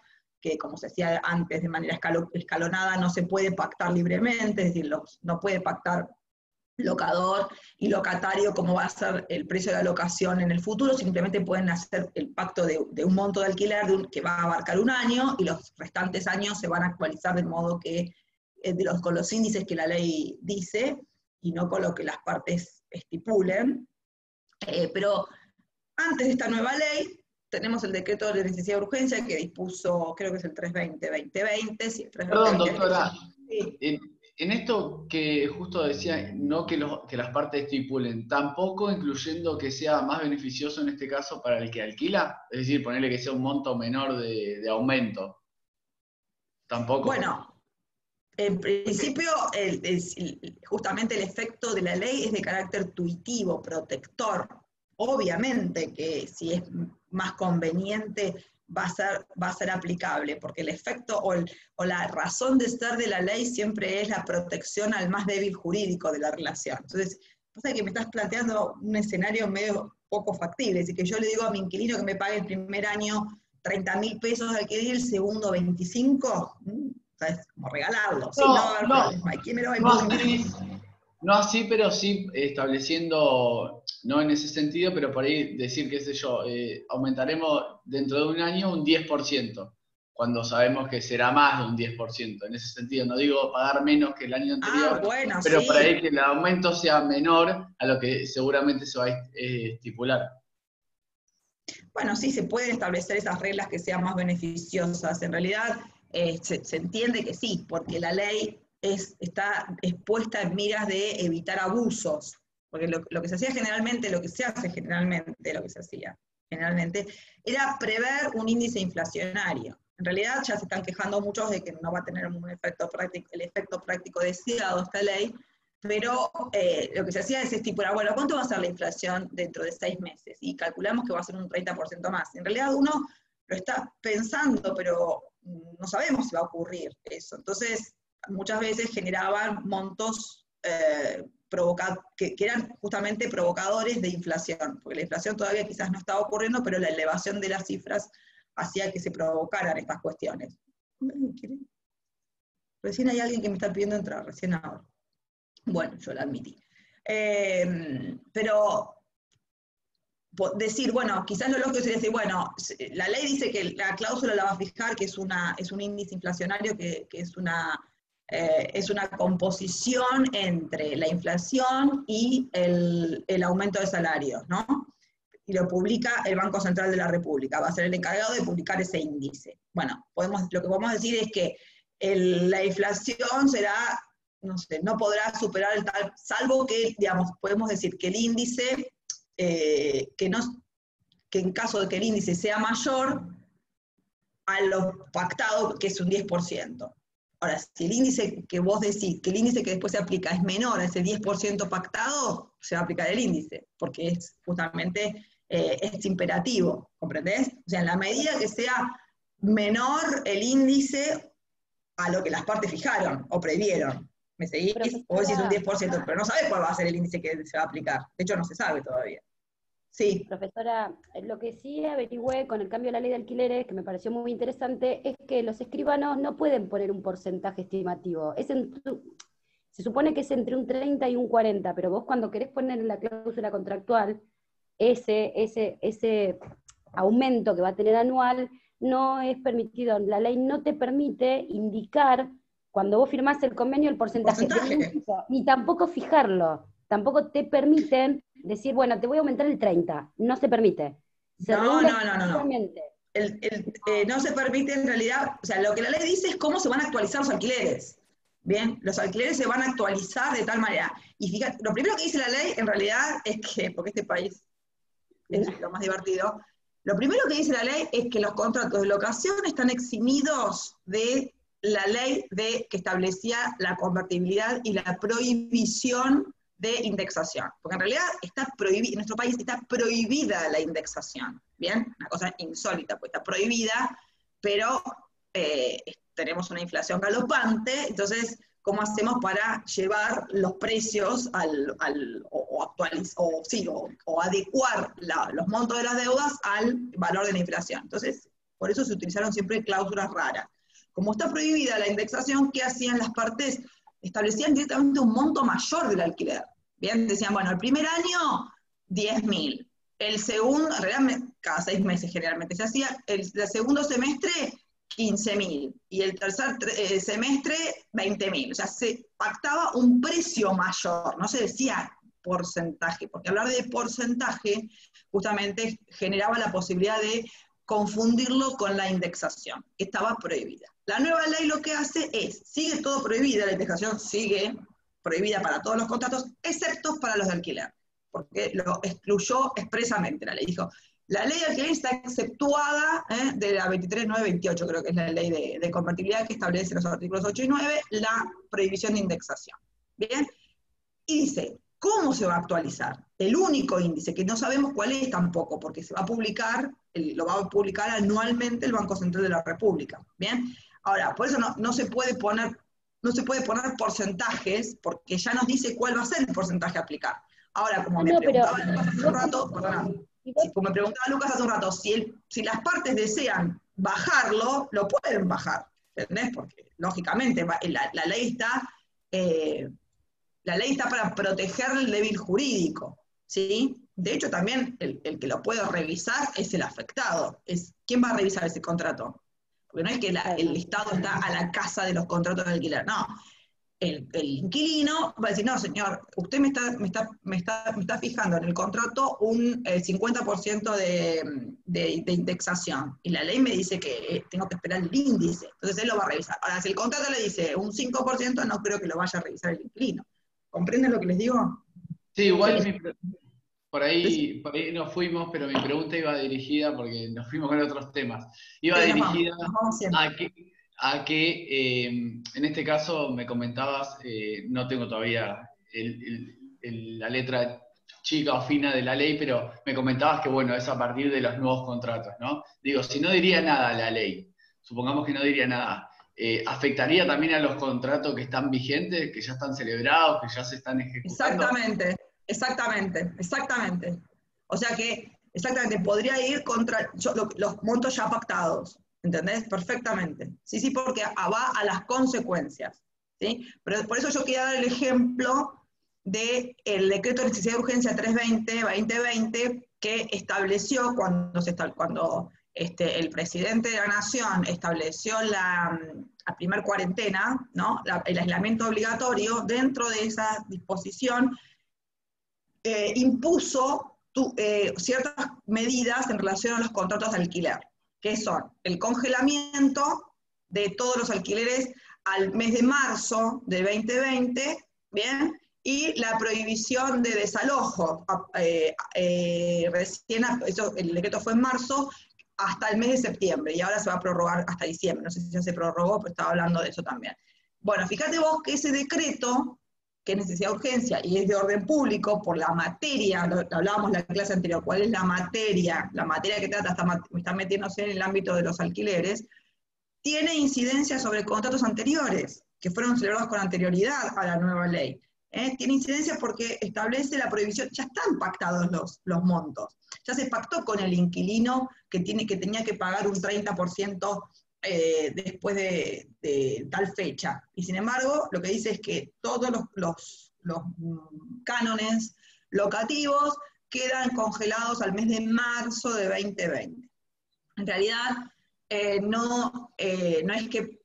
que como se hacía antes de manera escalonada, no se puede pactar libremente, es decir, no puede pactar locador y locatario cómo va a ser el precio de la locación en el futuro, simplemente pueden hacer el pacto de un monto de alquiler que va a abarcar un año, y los restantes años se van a actualizar de modo que con los índices que la ley dice, y no con lo que las partes estipulen. Pero antes de esta nueva ley, tenemos el decreto de necesidad de urgencia que dispuso, creo que es el 320-2020, sí, el 320. Perdón, doctora, Sí. en esto que justo decía, no que las partes estipulen, tampoco incluyendo que sea más beneficioso en este caso para el que alquila, es decir, ponerle que sea un monto menor de aumento. Tampoco. Bueno, en principio, justamente el efecto de la ley es de carácter tuitivo, protector. Obviamente que si es más conveniente va a ser aplicable, porque el efecto o la razón de estar de la ley siempre es la protección al más débil jurídico de la relación. Entonces, pasa que me estás planteando un escenario medio poco factible, es decir, que yo le digo a mi inquilino que me pague el primer año 30.000 pesos de alquiler y el segundo 25, es como regalarlo, ¿sí? No va a haber problema. ¿Quién me lo va a impugnar? No así, pero sí estableciendo, no en ese sentido, pero por ahí decir, qué sé yo, aumentaremos dentro de un año un 10%, cuando sabemos que será más de un 10%. En ese sentido, no digo pagar menos que el año anterior, bueno, pero sí. por ahí que el aumento sea menor a lo que seguramente se va a estipular. Bueno, sí, se pueden establecer esas reglas que sean más beneficiosas. En realidad, se entiende que sí, porque la ley está expuesta en miras de evitar abusos, porque lo que se hacía generalmente, lo que se hacía generalmente, era prever un índice inflacionario. En realidad ya se están quejando muchos de que no va a tener el efecto práctico deseado esta ley, pero lo que se hacía es estipular, bueno, ¿cuánto va a ser la inflación dentro de 6 meses? Y calculamos que va a ser un 30% más. En realidad uno lo está pensando, pero no sabemos si va a ocurrir eso. Entonces, muchas veces generaban montos que eran justamente provocadores de inflación, porque la inflación todavía quizás no estaba ocurriendo, pero la elevación de las cifras hacía que se provocaran estas cuestiones. Recién hay alguien que me está pidiendo entrar, recién ahora. Bueno, yo la admití. Pero decir, bueno, quizás lo lógico sería decir, bueno, la ley dice que la cláusula la va a fijar, que es un índice inflacionario, que es una composición entre la inflación y el aumento de salarios, ¿no? Y lo publica el Banco Central de la República, va a ser el encargado de publicar ese índice. Bueno, lo que podemos decir es que la inflación será, no sé, no podrá superar el tal, salvo que, digamos, podemos decir que el índice, que en caso de que el índice sea mayor a lo pactado, que es un 10%. Ahora, si el índice que vos decís, que el índice que después se aplica es menor a ese 10% pactado, se va a aplicar el índice, porque es justamente, es imperativo, ¿comprendés? O sea, en la medida que sea menor el índice a lo que las partes fijaron o previeron. ¿Me seguís? O decís un 10%, pero no sabés cuál va a ser el índice que se va a aplicar. De hecho, no se sabe todavía. Sí. Profesora, lo que sí averigüé con el cambio de la ley de alquileres, que me pareció muy interesante, es que los escribanos no pueden poner un porcentaje estimativo. Se supone que es entre un 30 y un 40, pero vos cuando querés poner en la cláusula contractual ese aumento que va a tener anual, no es permitido. La ley no te permite indicar, cuando vos firmás el convenio, el porcentaje. Ni tampoco fijarlo. Tampoco te permiten decir, bueno, te voy a aumentar el 30. No se permite. Se No, regula no, no, no, no. exclusivamente. No se permite en realidad, o sea, lo que la ley dice es cómo se van a actualizar los alquileres. Bien, los alquileres se van a actualizar de tal manera. Y fíjate, lo primero que dice la ley en realidad es que, porque este país es lo más divertido, lo primero que dice la ley es que los contratos de locación están eximidos de la ley que establecía la convertibilidad y la prohibición de indexación. Porque en realidad está prohibida, en nuestro país está prohibida la indexación. Bien, una cosa insólita, pues está prohibida, pero tenemos una inflación galopante, entonces, ¿cómo hacemos para llevar los precios o adecuar los montos de las deudas al valor de la inflación? Entonces, por eso se utilizaron siempre cláusulas raras. Como está prohibida la indexación, ¿qué hacían las partes? Establecían directamente un monto mayor del alquiler. Bien, decían, bueno, el primer año, 10.000. El segundo, en realidad cada 6 meses generalmente se hacía, el segundo semestre, 15.000, y el tercer semestre, 20.000. O sea, se pactaba un precio mayor, no se decía porcentaje, porque hablar de porcentaje justamente generaba la posibilidad de confundirlo con la indexación, que estaba prohibida. La nueva ley lo que hace es, sigue todo prohibida, la indexación sigue prohibida para todos los contratos, excepto para los de alquiler, porque lo excluyó expresamente la ley. Dijo, la ley de alquiler está exceptuada de la 23.928, creo que es la ley de convertibilidad que establece en los artículos 8 y 9 la prohibición de indexación. ¿Bien? Y dice, ¿cómo se va a actualizar? El único índice, que no sabemos cuál es tampoco, porque se va a publicar, lo va a publicar anualmente el Banco Central de la República. ¿Bien? Ahora, por eso no se puede poner porcentajes, porque ya nos dice cuál va a ser el porcentaje a aplicar. Ahora, como me preguntaba Lucas hace un rato, como me preguntaba Lucas hace un rato, si las partes desean bajarlo, lo pueden bajar, ¿entendés? Porque, lógicamente, la ley está para proteger el débil jurídico, ¿sí? De hecho, también el que lo puede revisar es el afectado. ¿Quién va a revisar ese contrato? Porque no es que el Estado está a la casa de los contratos de alquiler, no. El inquilino va a decir, no, señor, usted me está fijando en el contrato un 50% de indexación, y la ley me dice que tengo que esperar el índice, entonces él lo va a revisar. Ahora, si el contrato le dice un 5%, no creo que lo vaya a revisar el inquilino. ¿Comprenden lo que les digo? Sí, igual por ahí nos fuimos, pero mi pregunta iba dirigida, porque nos fuimos con otros temas, iba dirigida a que en este caso me comentabas, no tengo todavía la letra chica o fina de la ley, pero me comentabas que bueno, es a partir de los nuevos contratos, ¿no? Digo, si no diría nada la ley, supongamos que no diría nada, ¿afectaría también a los contratos que están vigentes, que ya están celebrados, que ya se están ejecutando? Exactamente. O sea que, podría ir contra los montos ya pactados, ¿entendés? Perfectamente. Sí, porque va a las consecuencias, ¿sí? Pero por eso yo quería dar el ejemplo del decreto de necesidad de urgencia 320-2020, que estableció cuando el presidente de la Nación estableció la primer cuarentena, ¿no? El aislamiento obligatorio. Dentro de esa disposición impuso ciertas medidas en relación a los contratos de alquiler, que son el congelamiento de todos los alquileres al mes de marzo de 2020, ¿bien? Y la prohibición de desalojo. El decreto fue en marzo, hasta el mes de septiembre, y ahora se va a prorrogar hasta diciembre. No sé si ya se prorrogó, pero estaba hablando de eso también. Bueno, fíjate vos que ese decreto, que es necesidad de urgencia y es de orden público por la materia, lo hablábamos en la clase anterior, ¿cuál es la materia? La materia que trata está metiéndose en el ámbito de los alquileres, tiene incidencia sobre contratos anteriores, que fueron celebrados con anterioridad a la nueva ley. Tiene incidencia porque establece la prohibición, ya están pactados los montos, ya se pactó con el inquilino que tenía que pagar un 30% después de tal fecha. Y sin embargo, lo que dice es que todos los cánones locativos quedan congelados al mes de marzo de 2020. En realidad, no es que,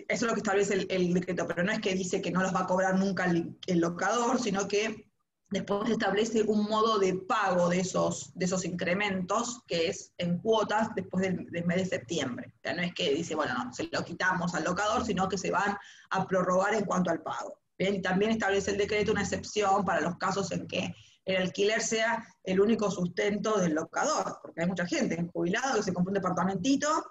eso es lo que establece el decreto, pero no es que dice que no los va a cobrar nunca el locador, sino que después se establece un modo de pago de esos incrementos, que es en cuotas después del mes de septiembre. O sea, no es que dice, bueno, no, se lo quitamos al locador, sino que se van a prorrogar en cuanto al pago. ¿Bien? Y también establece el decreto una excepción para los casos en que el alquiler sea el único sustento del locador, porque hay mucha gente, un jubilado que se compra un departamentito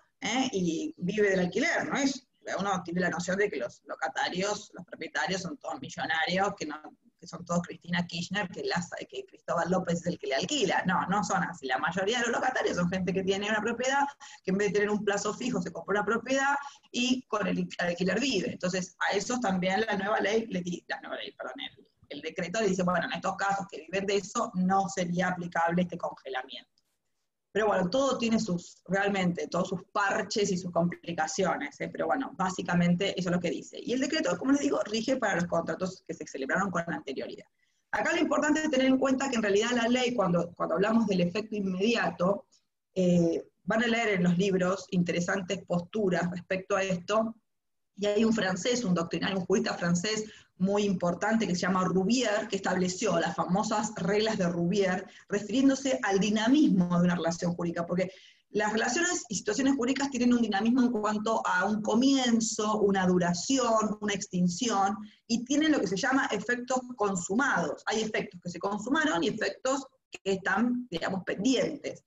y vive del alquiler, ¿no es? Uno tiene la noción de que los locatarios, los propietarios son todos millonarios, que son todos Cristina Kirchner, que Cristóbal López es el que le alquila. No, no son así. La mayoría de los locatarios son gente que tiene una propiedad, que en vez de tener un plazo fijo se compra una propiedad y con el alquiler vive. Entonces, a esos también la nueva ley, el decreto le dice, bueno, en estos casos que viven de eso, no sería aplicable este congelamiento. Pero bueno, todo tiene realmente, todos sus parches y sus complicaciones, pero bueno, básicamente eso es lo que dice. Y el decreto, como les digo, rige para los contratos que se celebraron con anterioridad. Acá lo importante es tener en cuenta que en realidad la ley, cuando hablamos del efecto inmediato, van a leer en los libros interesantes posturas respecto a esto, y hay un francés, un doctrinario, un jurista francés muy importante que se llama Rouvier, que estableció las famosas reglas de Rouvier, refiriéndose al dinamismo de una relación jurídica, porque las relaciones y situaciones jurídicas tienen un dinamismo en cuanto a un comienzo, una duración, una extinción, y tienen lo que se llama efectos consumados. Hay efectos que se consumaron y efectos que están, digamos, pendientes.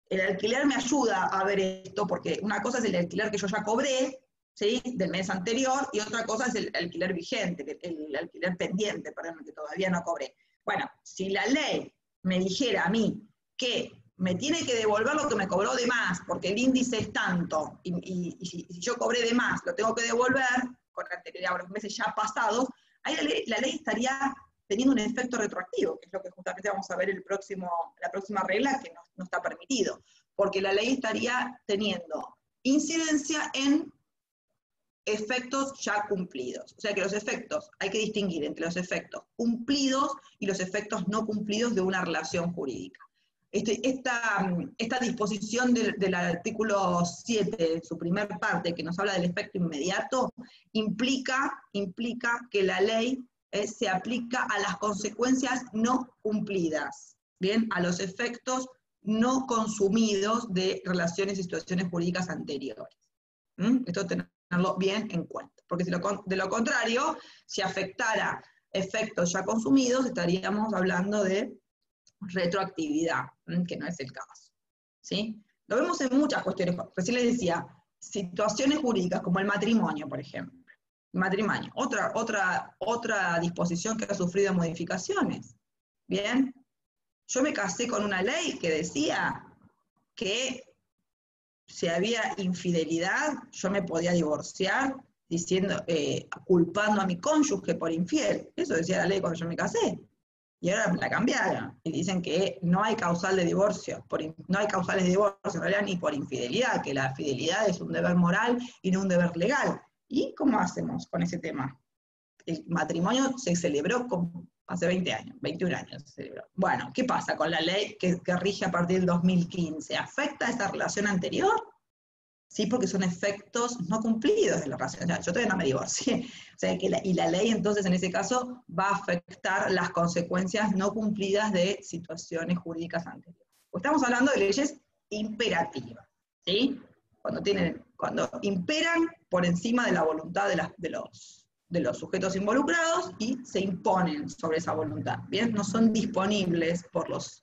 El alquiler me ayuda a ver esto, porque una cosa es el alquiler que yo ya cobré, ¿sí?, del mes anterior, y otra cosa es el alquiler vigente, el alquiler pendiente, perdón, que todavía no cobré. Bueno, si la ley me dijera a mí que me tiene que devolver lo que me cobró de más, porque el índice es tanto, y si yo cobré de más, lo tengo que devolver, con anterioridad a los meses ya pasados, ahí la ley estaría teniendo un efecto retroactivo, que es lo que justamente vamos a ver la próxima regla, que no está permitido, porque la ley estaría teniendo incidencia en efectos ya cumplidos. O sea que los efectos, hay que distinguir entre los efectos cumplidos y los efectos no cumplidos de una relación jurídica. Esta disposición del artículo 7, en su primer parte, que nos habla del efecto inmediato, implica que la ley se aplica a las consecuencias no cumplidas, ¿bien? A los efectos no consumidos de relaciones y situaciones jurídicas anteriores. Esto tenerlo bien en cuenta, porque de lo contrario, si afectara efectos ya consumidos, estaríamos hablando de retroactividad, que no es el caso, ¿sí? Lo vemos en muchas cuestiones. Recién les decía, situaciones jurídicas como el matrimonio, por ejemplo. El matrimonio, otra disposición que ha sufrido modificaciones. Bien, yo me casé con una ley que decía que si había infidelidad, yo me podía divorciar culpando a mi cónyuge por infiel. Eso decía la ley cuando yo me casé. Y ahora la cambiaron. Y dicen que no hay causal de divorcio. No hay causales de divorcio, en realidad, ni por infidelidad, que la fidelidad es un deber moral y no un deber legal. ¿Y cómo hacemos con ese tema? El matrimonio se celebró hace 20 años, 21 años se celebró. Bueno, ¿qué pasa con la ley que rige a partir del 2015? ¿Afecta a esa relación anterior? Sí, porque son efectos no cumplidos de la relación. O sea, yo todavía no me divorcié. O sea, y la ley entonces en ese caso va a afectar las consecuencias no cumplidas de situaciones jurídicas anteriores. Pues estamos hablando de leyes imperativas, ¿sí? Cuando imperan por encima de la voluntad de los sujetos involucrados y se imponen sobre esa voluntad, ¿bien? No son disponibles por los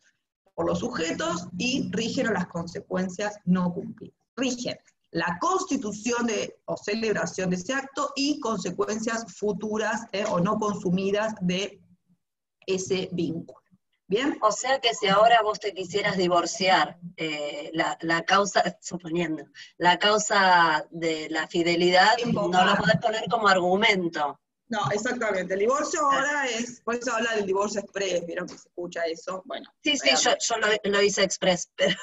sujetos y rigen a las consecuencias no cumplidas. Rigen la constitución o celebración de ese acto y consecuencias futuras o no consumidas de ese vínculo. ¿Bien? O sea que si ahora vos te quisieras divorciar, la causa, suponiendo, la causa de la fidelidad, no la podés poner como argumento. No, exactamente. El divorcio ahora por eso habla del divorcio express, ¿vieron que se escucha eso? Bueno. Sí, yo lo hice express, pero...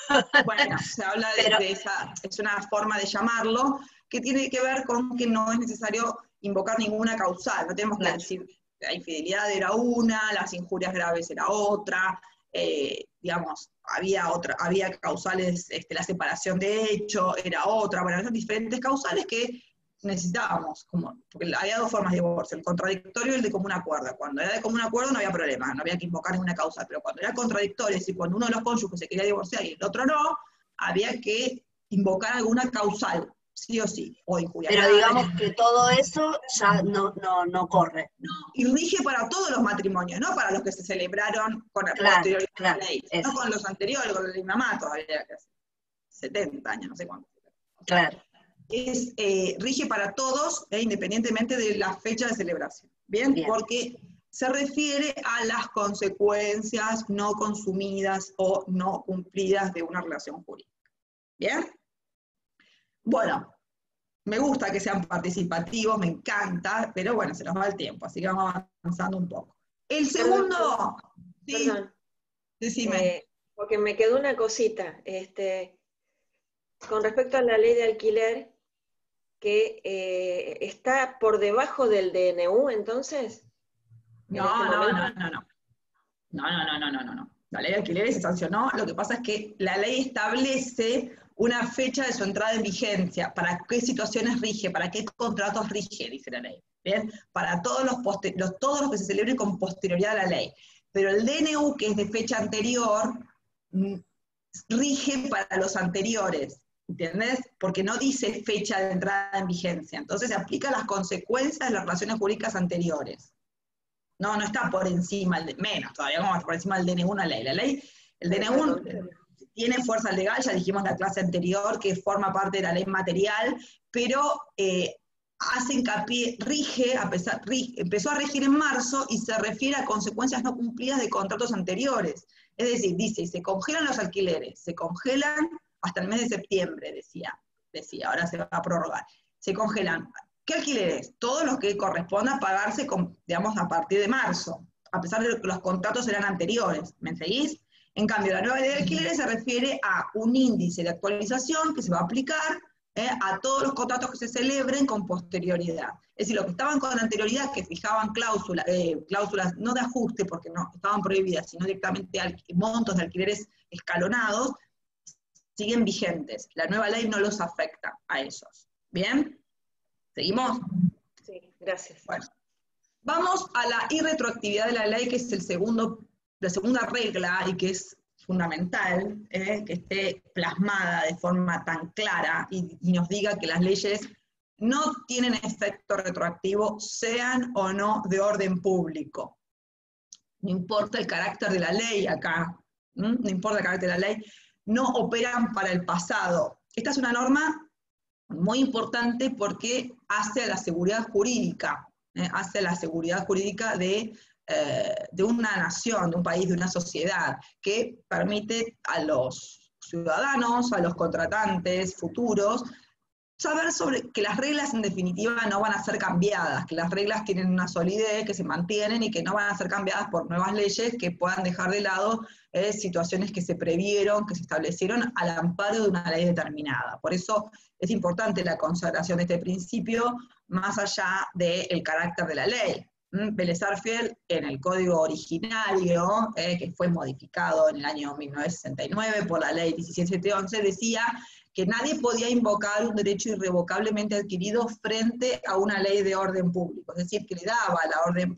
Bueno, se habla de esa, es una forma de llamarlo, que tiene que ver con que no es necesario invocar ninguna causal, no tenemos que decir la infidelidad era una, las injurias graves era otra, digamos, había causales, la separación de hecho era otra, bueno, son diferentes causales que necesitábamos, porque había dos formas de divorcio, el contradictorio y el de común acuerdo. Cuando era de común acuerdo no había problema, no había que invocar ninguna causa, pero cuando era contradictorio, es decir, cuando uno de los cónyuges se quería divorciar y el otro no, había que invocar alguna causal, sí o sí, o injuria. Pero digamos que todo eso ya no corre. No, y rige para todos los matrimonios, no para los que se celebraron con la Claro, posterior claro, ley, eso. no con los anteriores, con el de mi mamá todavía, que hace 70 años, no sé cuánto. Claro. Rige para todos, independientemente de la fecha de celebración. ¿Bien? Bien. Porque se refiere a las consecuencias no consumidas o no cumplidas de una relación jurídica. ¿Bien? Bueno, me gusta que sean participativos, me encanta, pero bueno, se nos va el tiempo, así que vamos avanzando un poco. El segundo... Perdón. Sí, decime. Porque me quedó una cosita. Con respecto a la ley de alquiler, que está por debajo del DNU, entonces. No. La ley de alquileres se sancionó, lo que pasa es que la ley establece una fecha de su entrada en vigencia, para qué situaciones rige, para qué contratos rige, dice la ley. ¿Bien? Para todos los que se celebren con posterioridad a la ley. Pero el DNU, que es de fecha anterior, rige para los anteriores. ¿Entendés? Porque no dice fecha de entrada en vigencia. Entonces se aplican las consecuencias de las relaciones jurídicas anteriores. No está por encima, menos todavía, como por encima del DNU una ley. La ley, el DNU tiene fuerza legal, ya dijimos en la clase anterior, que forma parte de la ley material, pero hace hincapié, empezó a regir en marzo y se refiere a consecuencias no cumplidas de contratos anteriores. Es decir, dice, se congelan los alquileres, se congelan hasta el mes de septiembre, decía, ahora se va a prorrogar. Se congelan. ¿Qué alquileres? Todos los que correspondan pagarse, digamos, a partir de marzo, a pesar de que los contratos eran anteriores. ¿Me seguís? En cambio, la nueva ley de alquileres se refiere a un índice de actualización que se va a aplicar a todos los contratos que se celebren con posterioridad. Es decir, los que estaban con anterioridad, que fijaban cláusulas no de ajuste, porque no estaban prohibidas, sino directamente montos de alquileres escalonados, siguen vigentes. La nueva ley no los afecta a esos. ¿Bien? ¿Seguimos? Sí, gracias. Bueno, vamos a la irretroactividad de la ley, que es la segunda regla y que es fundamental, que esté plasmada de forma tan clara y nos diga que las leyes no tienen efecto retroactivo, sean o no de orden público. No importa el carácter de la ley acá, no importa el carácter de la ley, no operan para el pasado. Esta es una norma muy importante porque hace a la seguridad jurídica, de una nación, de un país, de una sociedad, que permite a los ciudadanos, a los contratantes futuros, saber sobre que las reglas en definitiva no van a ser cambiadas, que las reglas tienen una solidez, que se mantienen y que no van a ser cambiadas por nuevas leyes que puedan dejar de lado situaciones que se previeron, que se establecieron al amparo de una ley determinada. Por eso es importante la consagración de este principio, más allá del carácter de la ley. Vélez Sarsfield, en el código originario, que fue modificado en el año 1969 por la ley 17711, decía que nadie podía invocar un derecho irrevocablemente adquirido frente a una ley de orden público, es decir, que le daba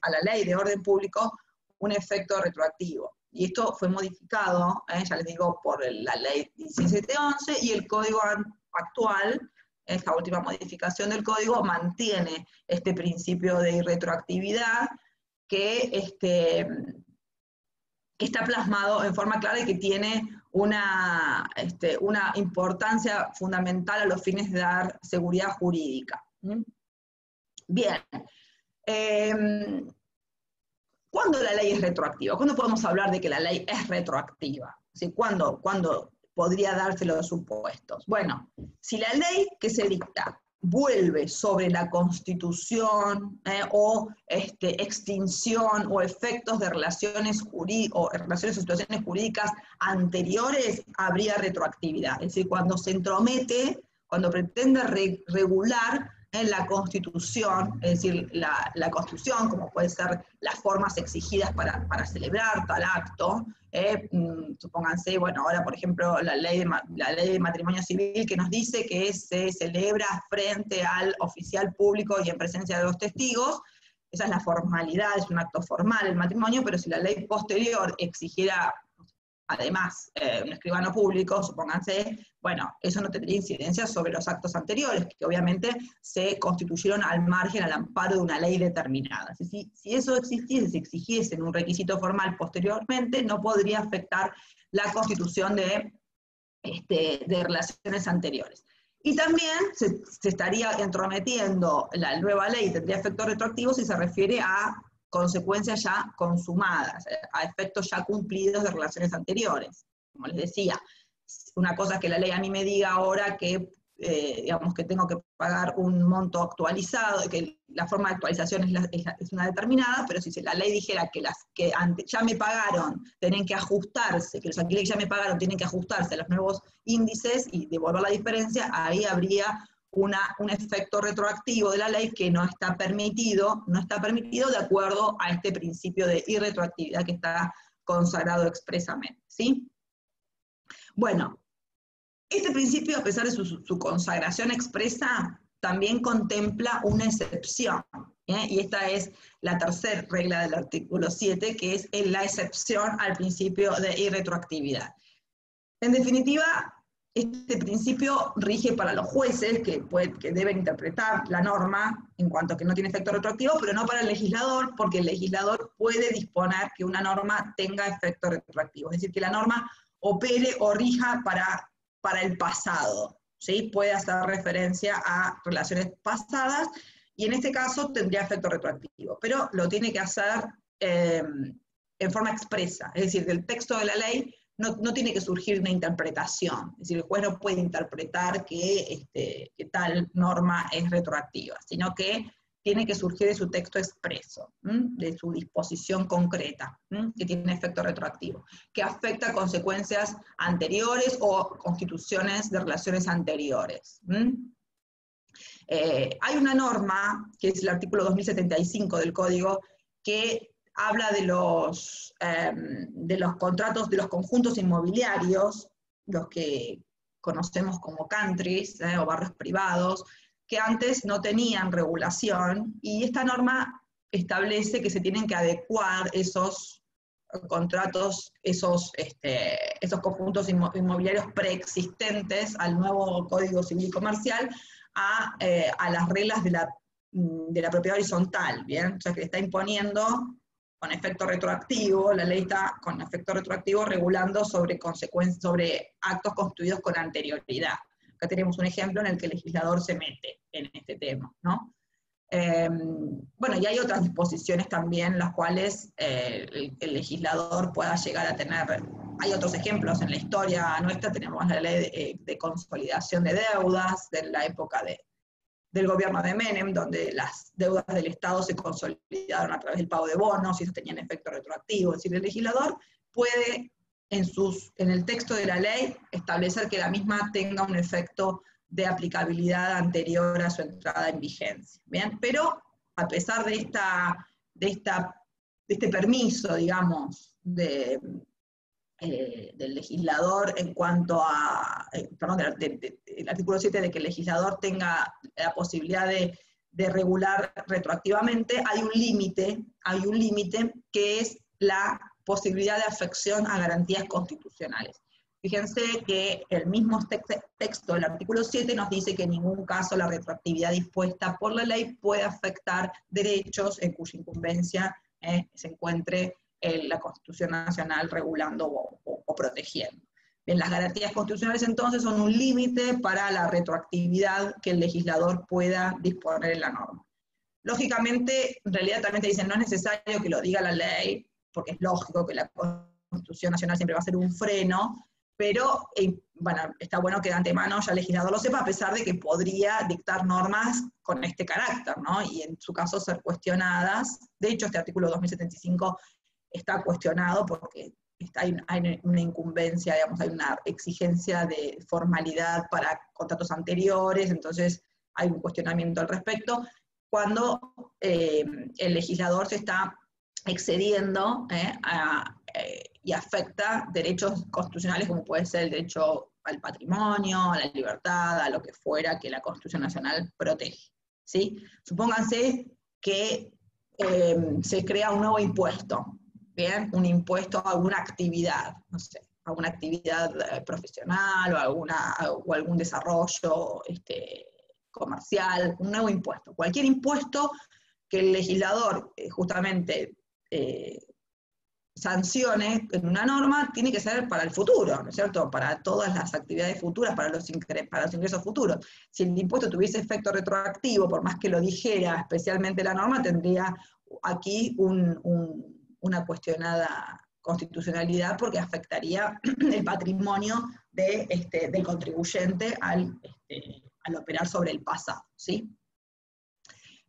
a la ley de orden público un efecto retroactivo. Y esto fue modificado, ya les digo, por la ley 17711, y el código actual, esta última modificación del código, mantiene este principio de irretroactividad que está plasmado en forma clara y que tiene una importancia fundamental a los fines de dar seguridad jurídica. Bien. ¿Cuándo la ley es retroactiva? ¿Cuándo podemos hablar de que la ley es retroactiva? ¿Sí? ¿Cuándo podría darse los supuestos? Bueno, si la ley que se dicta vuelve sobre la Constitución o extinción o efectos de relaciones o situaciones jurídicas anteriores, habría retroactividad. Es decir, cuando se entromete, cuando pretende regular en la Constitución, es decir, la Constitución, como pueden ser las formas exigidas para celebrar tal acto. Supónganse, bueno, ahora por ejemplo la ley de matrimonio civil que nos dice que se celebra frente al oficial público y en presencia de los testigos. Esa es la formalidad, es un acto formal el matrimonio, pero si la ley posterior exigiera además un escribano público, supónganse, bueno, eso no tendría incidencia sobre los actos anteriores, que obviamente se constituyeron al margen, al amparo de una ley determinada. Si eso existiese, si exigiese un requisito formal posteriormente, no podría afectar la constitución de relaciones anteriores. Y también se estaría entrometiendo la nueva ley, tendría efectos retroactivos si se refiere a consecuencias ya consumadas, a efectos ya cumplidos de relaciones anteriores. Como les decía, una cosa es que la ley a mí me diga ahora que, digamos, que tengo que pagar un monto actualizado, que la forma de actualización es una determinada, pero si la ley dijera que las que ya me pagaron tienen que ajustarse, que los alquileres que ya me pagaron tienen que ajustarse a los nuevos índices y devolver la diferencia, ahí habría un efecto retroactivo de la ley que no está permitido de acuerdo a este principio de irretroactividad que está consagrado expresamente, ¿sí? Bueno, este principio, a pesar de su consagración expresa, también contempla una excepción, y esta es la tercera regla del artículo 7, que es la excepción al principio de irretroactividad. En definitiva, este principio rige para los jueces que deben interpretar la norma en cuanto a que no tiene efecto retroactivo, pero no para el legislador, porque el legislador puede disponer que una norma tenga efecto retroactivo, es decir, que la norma opere o rija para el pasado, ¿sí? Puede hacer referencia a relaciones pasadas, y en este caso tendría efecto retroactivo, pero lo tiene que hacer en forma expresa, es decir, del texto de la ley no tiene que surgir una interpretación, es decir, el juez no puede interpretar que tal norma es retroactiva, sino que tiene que surgir de su texto expreso, de su disposición concreta, que tiene efecto retroactivo, que afecta consecuencias anteriores o constituciones de relaciones anteriores. Hay una norma, que es el artículo 2075 del Código, que habla de los contratos, de los conjuntos inmobiliarios, los que conocemos como countries, o barrios privados, que antes no tenían regulación, y esta norma establece que se tienen que adecuar esos contratos, esos conjuntos inmobiliarios preexistentes al nuevo Código Civil y Comercial, a las reglas de la propiedad horizontal, ¿bien? O sea, que le está imponiendo con efecto retroactivo, la ley está con efecto retroactivo regulando sobre actos constituidos con anterioridad. Acá tenemos un ejemplo en el que el legislador se mete en este tema, ¿no? Bueno, y hay otras disposiciones también, las cuales el legislador pueda llegar a tener. Hay otros ejemplos en la historia nuestra, tenemos la ley de consolidación de deudas de la época del gobierno de Menem, donde las deudas del Estado se consolidaron a través del pago de bonos y eso tenían efecto retroactivo. Es decir, el legislador puede, en el texto de la ley, establecer que la misma tenga un efecto de aplicabilidad anterior a su entrada en vigencia. ¿Bien? Pero, a pesar de este permiso, digamos, del legislador en cuanto a, el artículo 7 de que el legislador tenga la posibilidad de regular retroactivamente, hay un límite que es la posibilidad de afección a garantías constitucionales. Fíjense que el mismo texto del artículo 7 nos dice que en ningún caso la retroactividad dispuesta por la ley puede afectar derechos en cuya incumbencia se encuentre la Constitución Nacional regulando o protegiendo. Bien, las garantías constitucionales entonces son un límite para la retroactividad que el legislador pueda disponer en la norma. Lógicamente, en realidad también te dicen, no es necesario que lo diga la ley, porque es lógico que la Constitución Nacional siempre va a ser un freno, pero bueno, está bueno que de antemano ya el legislador lo sepa, a pesar de que podría dictar normas con este carácter, ¿no? Y en su caso ser cuestionadas. De hecho, este artículo 2075 está cuestionado porque hay una incumbencia, digamos, hay una exigencia de formalidad para contratos anteriores, entonces hay un cuestionamiento al respecto, cuando el legislador se está excediendo y afecta derechos constitucionales como puede ser el derecho al patrimonio, a la libertad, a lo que fuera que la Constitución Nacional protege, ¿sí? Supónganse que se crea un nuevo impuesto, ¿bien? Un impuesto a alguna actividad, no sé, a una actividad profesional o algún desarrollo comercial, un nuevo impuesto. Cualquier impuesto que el legislador justamente sancione en una norma tiene que ser para el futuro, ¿no es cierto? Para todas las actividades futuras, para los ingresos futuros. Si el impuesto tuviese efecto retroactivo, por más que lo dijera especialmente la norma, tendría aquí una cuestionada constitucionalidad porque afectaría el patrimonio del contribuyente al operar sobre el pasado, ¿sí?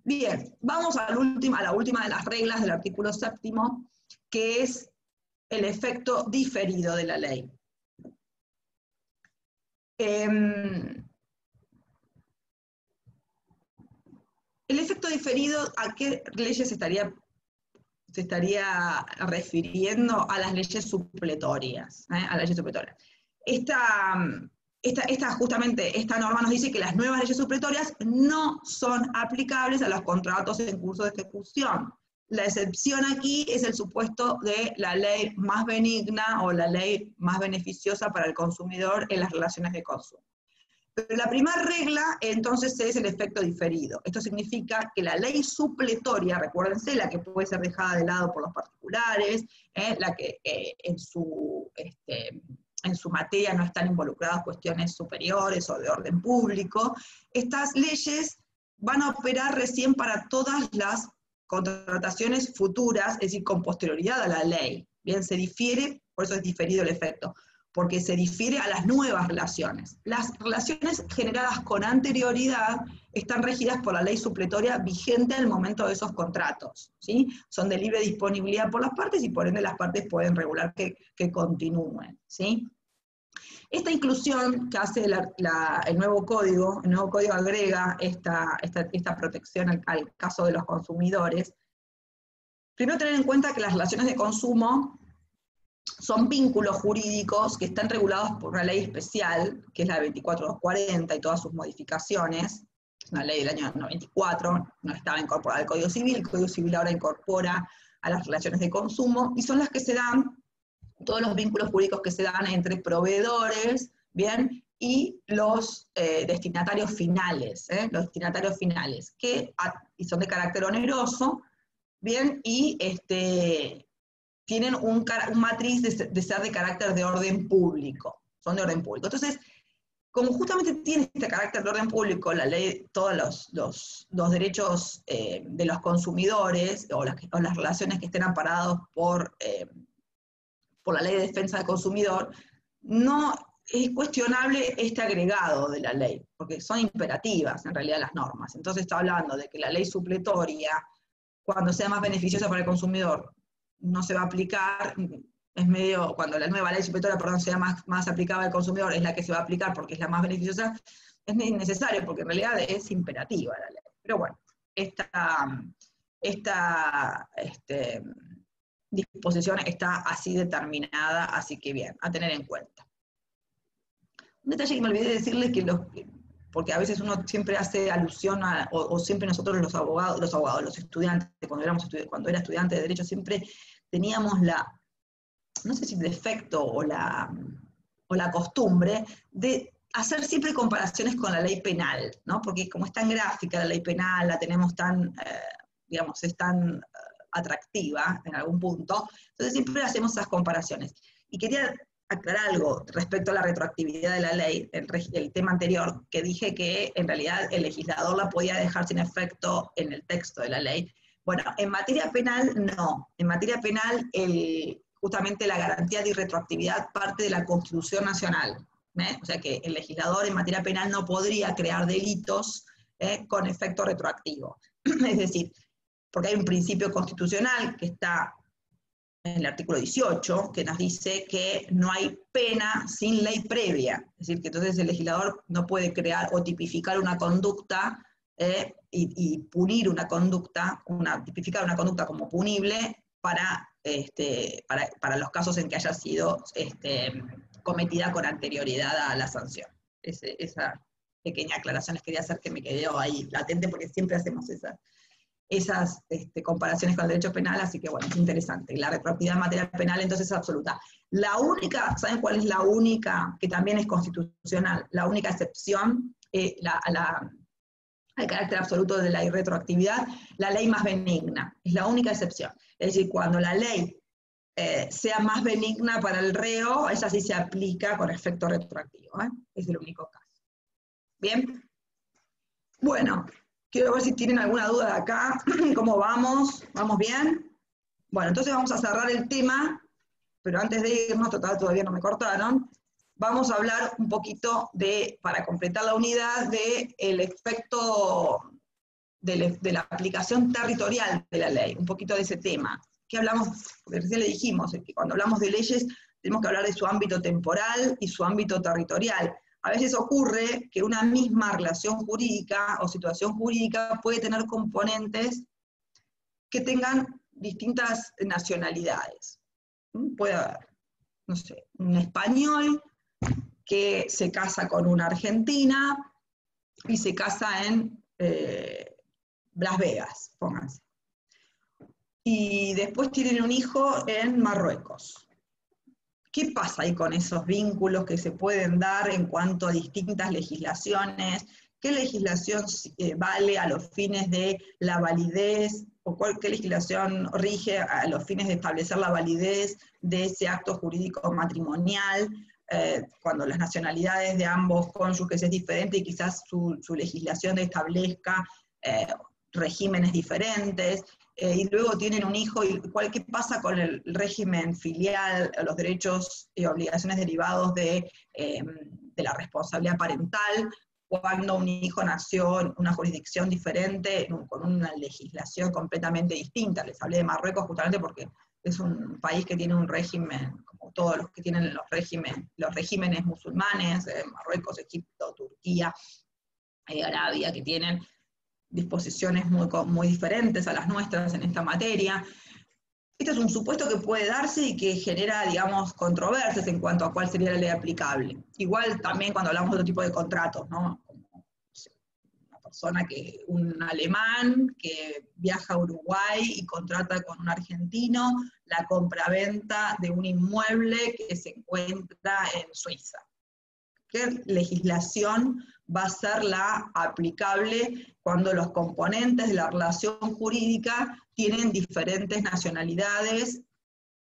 Bien, vamos a la última de las reglas del artículo 7º, que es el efecto diferido de la ley. El efecto diferido, ¿a qué leyes se estaría refiriendo? A las leyes supletorias, a las leyes supletorias. Justamente esta norma nos dice que las nuevas leyes supletorias no son aplicables a los contratos en curso de ejecución. La excepción aquí es el supuesto de la ley más benigna o la ley más beneficiosa para el consumidor en las relaciones de consumo. Pero la primera regla, entonces, es el efecto diferido. Esto significa que la ley supletoria, recuérdense, la que puede ser dejada de lado por los particulares, la que en su materia no están involucradas cuestiones superiores o de orden público, estas leyes van a operar recién para todas las contrataciones futuras, es decir, con posterioridad a la ley. Bien, se difiere, por eso es diferido el efecto, porque se difiere a las nuevas relaciones. Las relaciones generadas con anterioridad están regidas por la ley supletoria vigente al momento de esos contratos, ¿sí? Son de libre disponibilidad por las partes y por ende las partes pueden regular que continúen, ¿sí? Esta inclusión que hace el nuevo código agrega esta protección al caso de los consumidores. Primero tener en cuenta que las relaciones de consumo son vínculos jurídicos que están regulados por una ley especial, que es la 24240 y todas sus modificaciones, una ley del año 94, no estaba incorporada al Código Civil, el Código Civil ahora incorpora a las relaciones de consumo, y son las que se dan, todos los vínculos jurídicos que se dan entre proveedores, ¿bien? Y los destinatarios finales, que son de carácter oneroso, ¿bien? Y tienen un matriz de ser de carácter de orden público, son de orden público. Entonces, como justamente tiene este carácter de orden público, la ley, todos los derechos de los consumidores, o las relaciones que estén amparados por la ley de defensa del consumidor, no es cuestionable este agregado de la ley, porque son imperativas en realidad las normas. Entonces está hablando de que la ley supletoria, cuando sea más beneficiosa para el consumidor, no se va a aplicar, cuando la nueva ley supletoria, sea más aplicable al consumidor, es la que se va a aplicar porque es la más beneficiosa, es innecesario, porque en realidad es imperativa la ley. Pero bueno, esta disposición está así determinada, así que bien, a tener en cuenta. Un detalle que me olvidé de decirles, porque a veces uno siempre hace alusión o siempre nosotros los abogados, los estudiantes, cuando era estudiante de Derecho, siempre teníamos no sé si defecto o la costumbre de hacer siempre comparaciones con la ley penal, ¿no? Porque como es tan gráfica la ley penal, la tenemos tan, es tan atractiva en algún punto, entonces siempre hacemos esas comparaciones. Y quería aclarar algo respecto a la retroactividad de la ley, el tema anterior, que dije que en realidad el legislador la podía dejar sin efecto en el texto de la ley. Bueno, en materia penal no. En materia penal justamente la garantía de irretroactividad parte de la Constitución Nacional. O sea que el legislador en materia penal no podría crear delitos con efecto retroactivo. Es decir, porque hay un principio constitucional que está en el artículo 18, que nos dice que no hay pena sin ley previa. Es decir, que entonces el legislador no puede crear o tipificar una conducta y punir una conducta, tipificar una conducta como punible para los casos en que haya sido cometida con anterioridad a la sanción. Esa pequeña aclaración les quería hacer, que me quedó ahí latente, porque siempre hacemos esas comparaciones con el derecho penal, así que bueno, es interesante. Y la retroactividad en materia penal entonces es absoluta. La única, ¿saben cuál es la única, que también es constitucional, la única excepción al carácter absoluto de la irretroactividad? La ley más benigna, es la única excepción. Es decir, cuando la ley sea más benigna para el reo, esa sí se aplica con efecto retroactivo, es el único caso. ¿Bien? Bueno, quiero ver si tienen alguna duda de acá. ¿Cómo vamos? ¿Vamos bien? Bueno, entonces vamos a cerrar el tema, pero antes de irnos, total, todavía no me cortaron, vamos a hablar un poquito para completar la unidad, del efecto de la aplicación territorial de la ley, un poquito de ese tema. ¿Qué hablamos? Porque recién le dijimos, que cuando hablamos de leyes tenemos que hablar de su ámbito temporal y su ámbito territorial. A veces ocurre que una misma relación jurídica o situación jurídica puede tener componentes que tengan distintas nacionalidades. Puede haber, no sé, un español que se casa con una argentina y se casa en Las Vegas, pónganse. Y después tienen un hijo en Marruecos. ¿Qué pasa ahí con esos vínculos que se pueden dar en cuanto a distintas legislaciones? ¿Qué legislación vale a los fines de la validez, o qué legislación rige a los fines de establecer la validez de ese acto jurídico matrimonial, cuando las nacionalidades de ambos cónyuges es diferente y quizás su legislación establezca regímenes diferentes? Y luego tienen un hijo, y ¿qué pasa con el régimen filial, los derechos y obligaciones derivados de la responsabilidad parental, cuando un hijo nació en una jurisdicción diferente, con una legislación completamente distinta? Les hablé de Marruecos justamente porque es un país que tiene un régimen, como todos los que tienen los regímenes musulmanes, Marruecos, Egipto, Turquía, Arabia, que tienen disposiciones muy diferentes a las nuestras en esta materia. Este es un supuesto que puede darse y que genera, digamos, controversias en cuanto a cuál sería la ley aplicable. Igual también cuando hablamos de otro tipo de contratos, ¿no? Como un alemán que viaja a Uruguay y contrata con un argentino la compraventa de un inmueble que se encuentra en Suiza. ¿Qué legislación va a ser la aplicable cuando los componentes de la relación jurídica tienen diferentes nacionalidades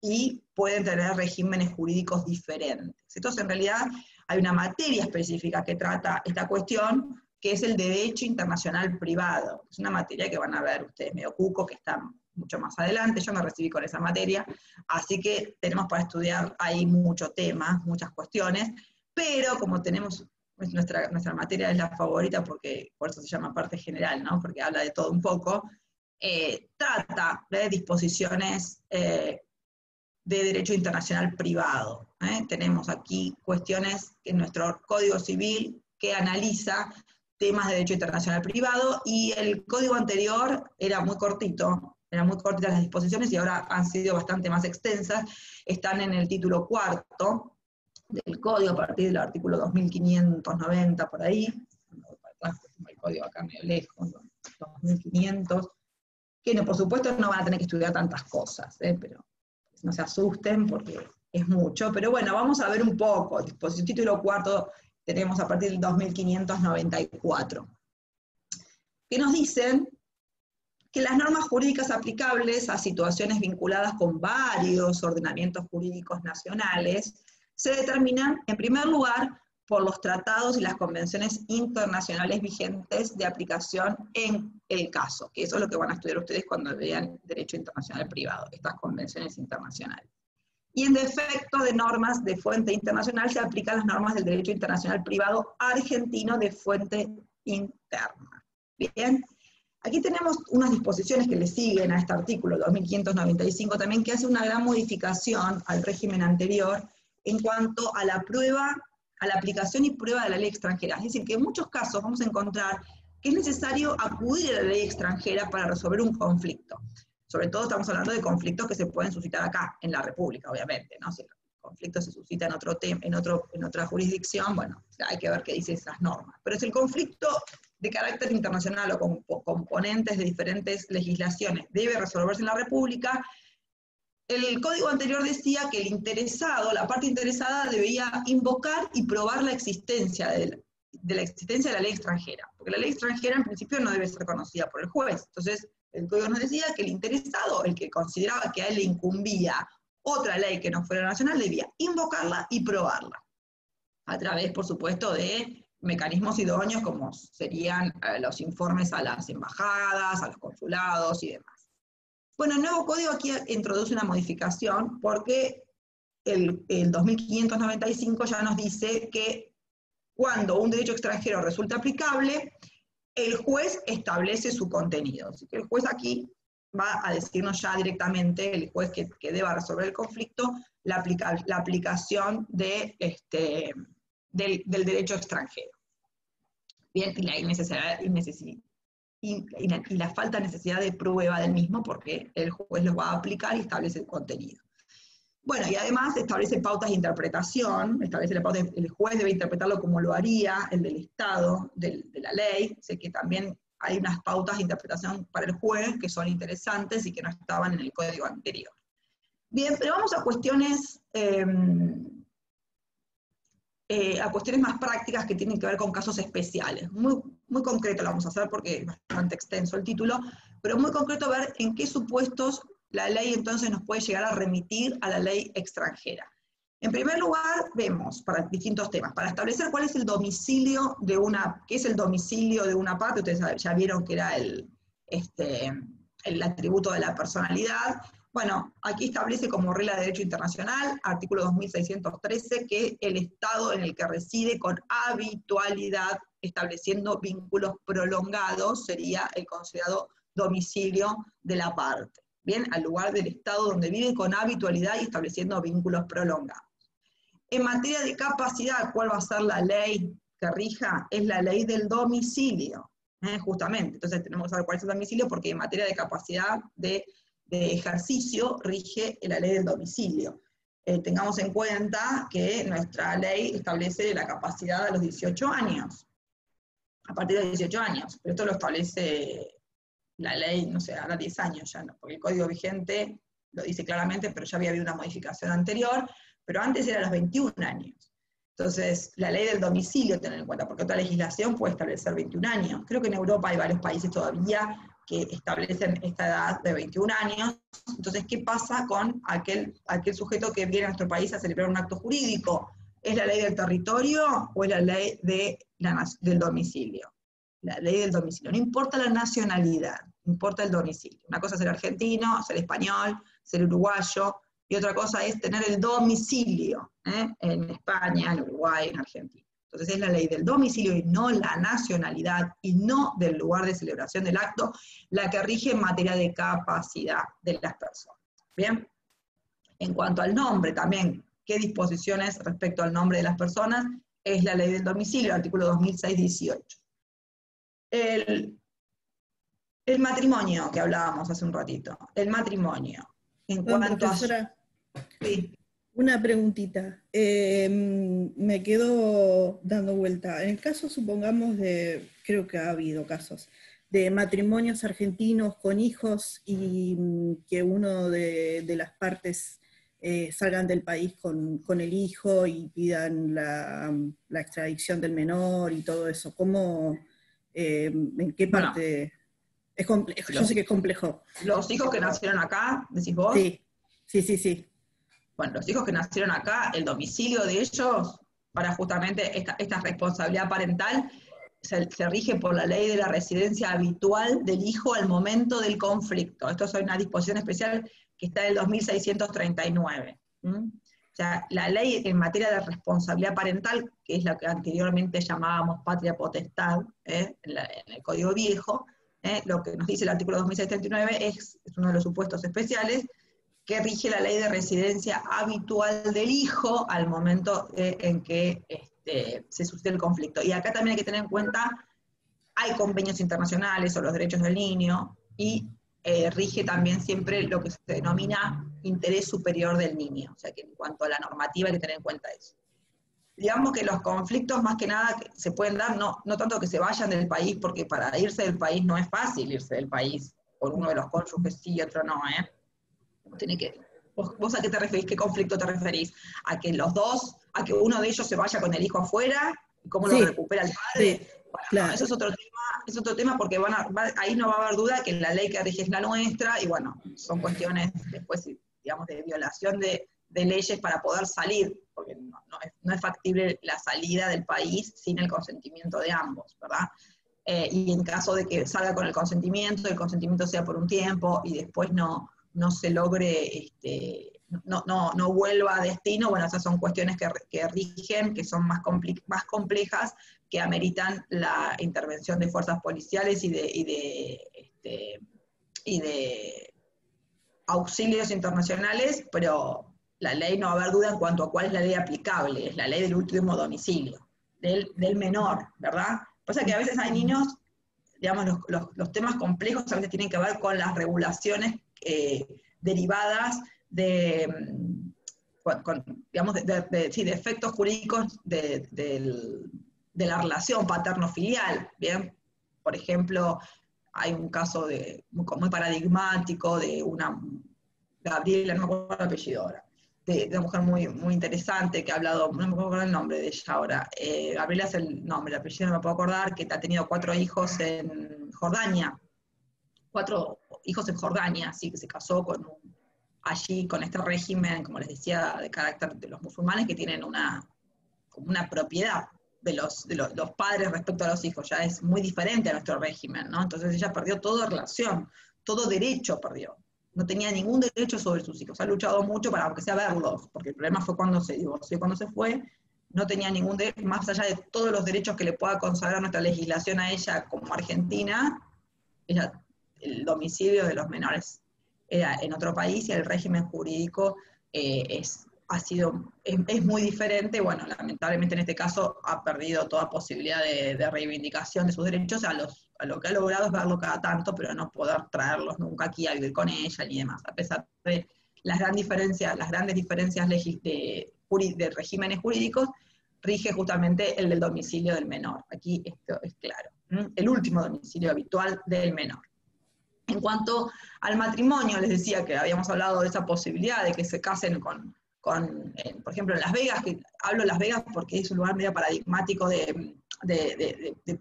y pueden tener regímenes jurídicos diferentes? Entonces, en realidad, hay una materia específica que trata esta cuestión, que es el derecho internacional privado. Es una materia que van a ver ustedes medio cuco, que está mucho más adelante. Yo me recibí con esa materia, así que tenemos para estudiar ahí mucho tema, muchas cuestiones. Pero como tenemos, nuestra materia es la favorita, porque por eso se llama parte general, ¿no? Porque habla de todo un poco, trata de disposiciones de derecho internacional privado. Tenemos aquí cuestiones en nuestro Código Civil que analiza temas de derecho internacional privado, y el código anterior era muy cortito, eran muy cortitas las disposiciones, y ahora han sido bastante más extensas. Están en el título cuarto del código, a partir del artículo 2590, por ahí, el código acá medio lejos, 2500, que no, por supuesto no van a tener que estudiar tantas cosas, pero no se asusten porque es mucho, pero bueno, vamos a ver un poco. Disposición título cuarto tenemos a partir del 2594, que nos dicen que las normas jurídicas aplicables a situaciones vinculadas con varios ordenamientos jurídicos nacionales se determinan, en primer lugar, por los tratados y las convenciones internacionales vigentes de aplicación en el caso, que eso es lo que van a estudiar ustedes cuando vean Derecho Internacional Privado, estas convenciones internacionales. Y en defecto de normas de fuente internacional se aplican las normas del Derecho Internacional Privado argentino de fuente interna. Bien, Aquí tenemos unas disposiciones que le siguen a este artículo 2595 también, que hace una gran modificación al régimen anterior en cuanto a la prueba, a la aplicación y prueba de la ley extranjera. Es decir, que en muchos casos vamos a encontrar que es necesario acudir a la ley extranjera para resolver un conflicto. Sobre todo estamos hablando de conflictos que se pueden suscitar acá, en la República, obviamente, ¿no? Si el conflicto se suscita en otra jurisdicción, bueno, hay que ver qué dicen esas normas. Pero si el conflicto de carácter internacional o con componentes de diferentes legislaciones debe resolverse en la República, el código anterior decía que el interesado, la parte interesada, debía invocar y probar la existencia de la ley extranjera, porque la ley extranjera en principio no debe ser conocida por el juez. Entonces, el código nos decía que el interesado, el que consideraba que a él le incumbía otra ley que no fuera nacional, debía invocarla y probarla, a través, por supuesto, de mecanismos idóneos como serían los informes a las embajadas, a los consulados y demás. Bueno, el nuevo código aquí introduce una modificación porque el 2595 ya nos dice que cuando un derecho extranjero resulta aplicable, el juez establece su contenido. Así que el juez aquí va a decirnos ya directamente, el juez que deba resolver el conflicto, la aplicación del derecho extranjero. Bien, y la falta de necesidad de prueba del mismo, porque el juez lo va a aplicar y establece el contenido. Bueno, y además establece pautas de interpretación, el juez debe interpretarlo como lo haría el del Estado, de la ley. Sé que también hay unas pautas de interpretación para el juez que son interesantes y que no estaban en el código anterior. Bien, pero vamos a cuestiones más prácticas que tienen que ver con casos especiales. Muy concreto lo vamos a hacer porque es bastante extenso el título, pero muy concreto ver en qué supuestos la ley entonces nos puede llegar a remitir a la ley extranjera. En primer lugar, vemos para distintos temas, para establecer cuál es el domicilio de qué es el domicilio de una parte. Ustedes ya vieron que era el atributo de la personalidad. Bueno, aquí establece como regla de derecho internacional, artículo 2613, que el Estado en el que reside con habitualidad, estableciendo vínculos prolongados, sería el considerado domicilio de la parte. Bien, al lugar del Estado donde vive con habitualidad y estableciendo vínculos prolongados. En materia de capacidad, ¿cuál va a ser la ley que rija? Es la ley del domicilio, justamente. Entonces tenemos que saber cuál es el domicilio, porque en materia de capacidad de ejercicio rige la ley del domicilio. Tengamos en cuenta que nuestra ley establece la capacidad a los 18 años, a partir de 18 años, pero esto lo establece la ley, no sé, ahora 10 años ya, no, porque el código vigente lo dice claramente, pero ya había habido una modificación anterior, pero antes era a los 21 años. Entonces, la ley del domicilio, tener en cuenta, porque otra legislación puede establecer 21 años. Creo que en Europa hay varios países todavía que establecen esta edad de 21 años. Entonces, ¿qué pasa con aquel sujeto que viene a nuestro país a celebrar un acto jurídico? ¿Es la ley del territorio o es la ley del domicilio? La ley del domicilio. No importa la nacionalidad, importa el domicilio. Una cosa es ser argentino, ser español, ser uruguayo, y otra cosa es tener el domicilio, en España, en Uruguay, en Argentina. Entonces es la ley del domicilio y no la nacionalidad, y no del lugar de celebración del acto, la que rige en materia de capacidad de las personas. Bien, en cuanto al nombre también, ¿qué disposiciones respecto al nombre de las personas? Es la ley del domicilio, artículo 2618. El matrimonio que hablábamos hace un ratito, el matrimonio. En cuanto profesora, sí. Una preguntita. Me quedo dando vuelta. En el caso, supongamos, creo que ha habido casos, de matrimonios argentinos con hijos y que uno de las partes salgan del país con el hijo y pidan la extradición del menor y todo eso. ¿Cómo, en qué parte? Es complejo, yo sé que es complejo. Los hijos que nacieron acá, ¿decís vos? Sí. Bueno, los hijos que nacieron acá, el domicilio de ellos, para justamente esta responsabilidad parental, se rige por la ley de la residencia habitual del hijo al momento del conflicto. Esto es una disposición especial que está en el 2639. O sea, la ley en materia de responsabilidad parental, que es la que anteriormente llamábamos patria potestad, en el Código Viejo, lo que nos dice el artículo 2639 es uno de los supuestos especiales que rige la ley de residencia habitual del hijo al momento en que se suscite el conflicto. Y acá también hay que tener en cuenta, hay convenios internacionales sobre los derechos del niño, y rige también siempre lo que se denomina interés superior del niño, o sea que en cuanto a la normativa hay que tener en cuenta eso. Digamos que los conflictos más que nada se pueden dar, no tanto que se vayan del país, porque para irse del país no es fácil irse del país, por uno de los cónyuges sí y otro no, Tiene que, ¿vos a qué te referís? ¿Qué conflicto te referís? ¿A que los dos, a que uno de ellos se vaya con el hijo afuera? ¿Y cómo lo recupera el padre? Sí, bueno, claro. no, eso es otro tema porque ahí no va a haber duda que la ley que rige es la nuestra, y bueno, son cuestiones después, digamos, de violación de leyes para poder salir, porque no es factible la salida del país sin el consentimiento de ambos, ¿verdad? Y en caso de que salga con el consentimiento sea por un tiempo y después no se logre, no vuelva a destino, bueno, esas son cuestiones que rigen, que son más complejas, que ameritan la intervención de fuerzas policiales y de auxilios internacionales, pero la ley no va a haber duda en cuanto a cuál es la ley aplicable, es la ley del último domicilio, del menor, ¿verdad? Pasa que a veces hay niños, digamos, los temas complejos a veces tienen que ver con las regulaciones derivadas de efectos jurídicos de la relación paterno-filial, ¿bien? Por ejemplo, hay un caso muy paradigmático de una Gabriela, no me acuerdo el apellido ahora, de una mujer muy, muy interesante que ha hablado, no me acuerdo el nombre de ella ahora, Gabriela es el nombre, el apellido no me puedo acordar, que ha tenido 4 hijos en Jordania, 4 hijos en Jordania, sí, que se casó allí con este régimen, como les decía, de carácter de los musulmanes, que tienen como una propiedad de los padres respecto a los hijos, ya es muy diferente a nuestro régimen, ¿no? Entonces ella perdió toda relación, todo derecho perdió. No tenía ningún derecho sobre sus hijos. Ha luchado mucho para, aunque sea, verlos, porque el problema fue cuando se divorció y cuando se fue, no tenía ningún derecho, más allá de todos los derechos que le pueda consagrar nuestra legislación a ella como argentina, el domicilio de los menores era en otro país y el régimen jurídico es muy diferente. Bueno, lamentablemente en este caso ha perdido toda posibilidad de reivindicación de sus derechos. A lo que ha logrado es verlo cada tanto, pero no poder traerlos nunca aquí a vivir con ella ni demás, a pesar de las grandes diferencias de regímenes jurídicos, rige justamente el del domicilio del menor. Aquí esto es claro. El último domicilio habitual del menor. En cuanto al matrimonio, les decía que habíamos hablado de esa posibilidad de que se casen por ejemplo, en Las Vegas, que hablo de Las Vegas porque es un lugar medio paradigmático de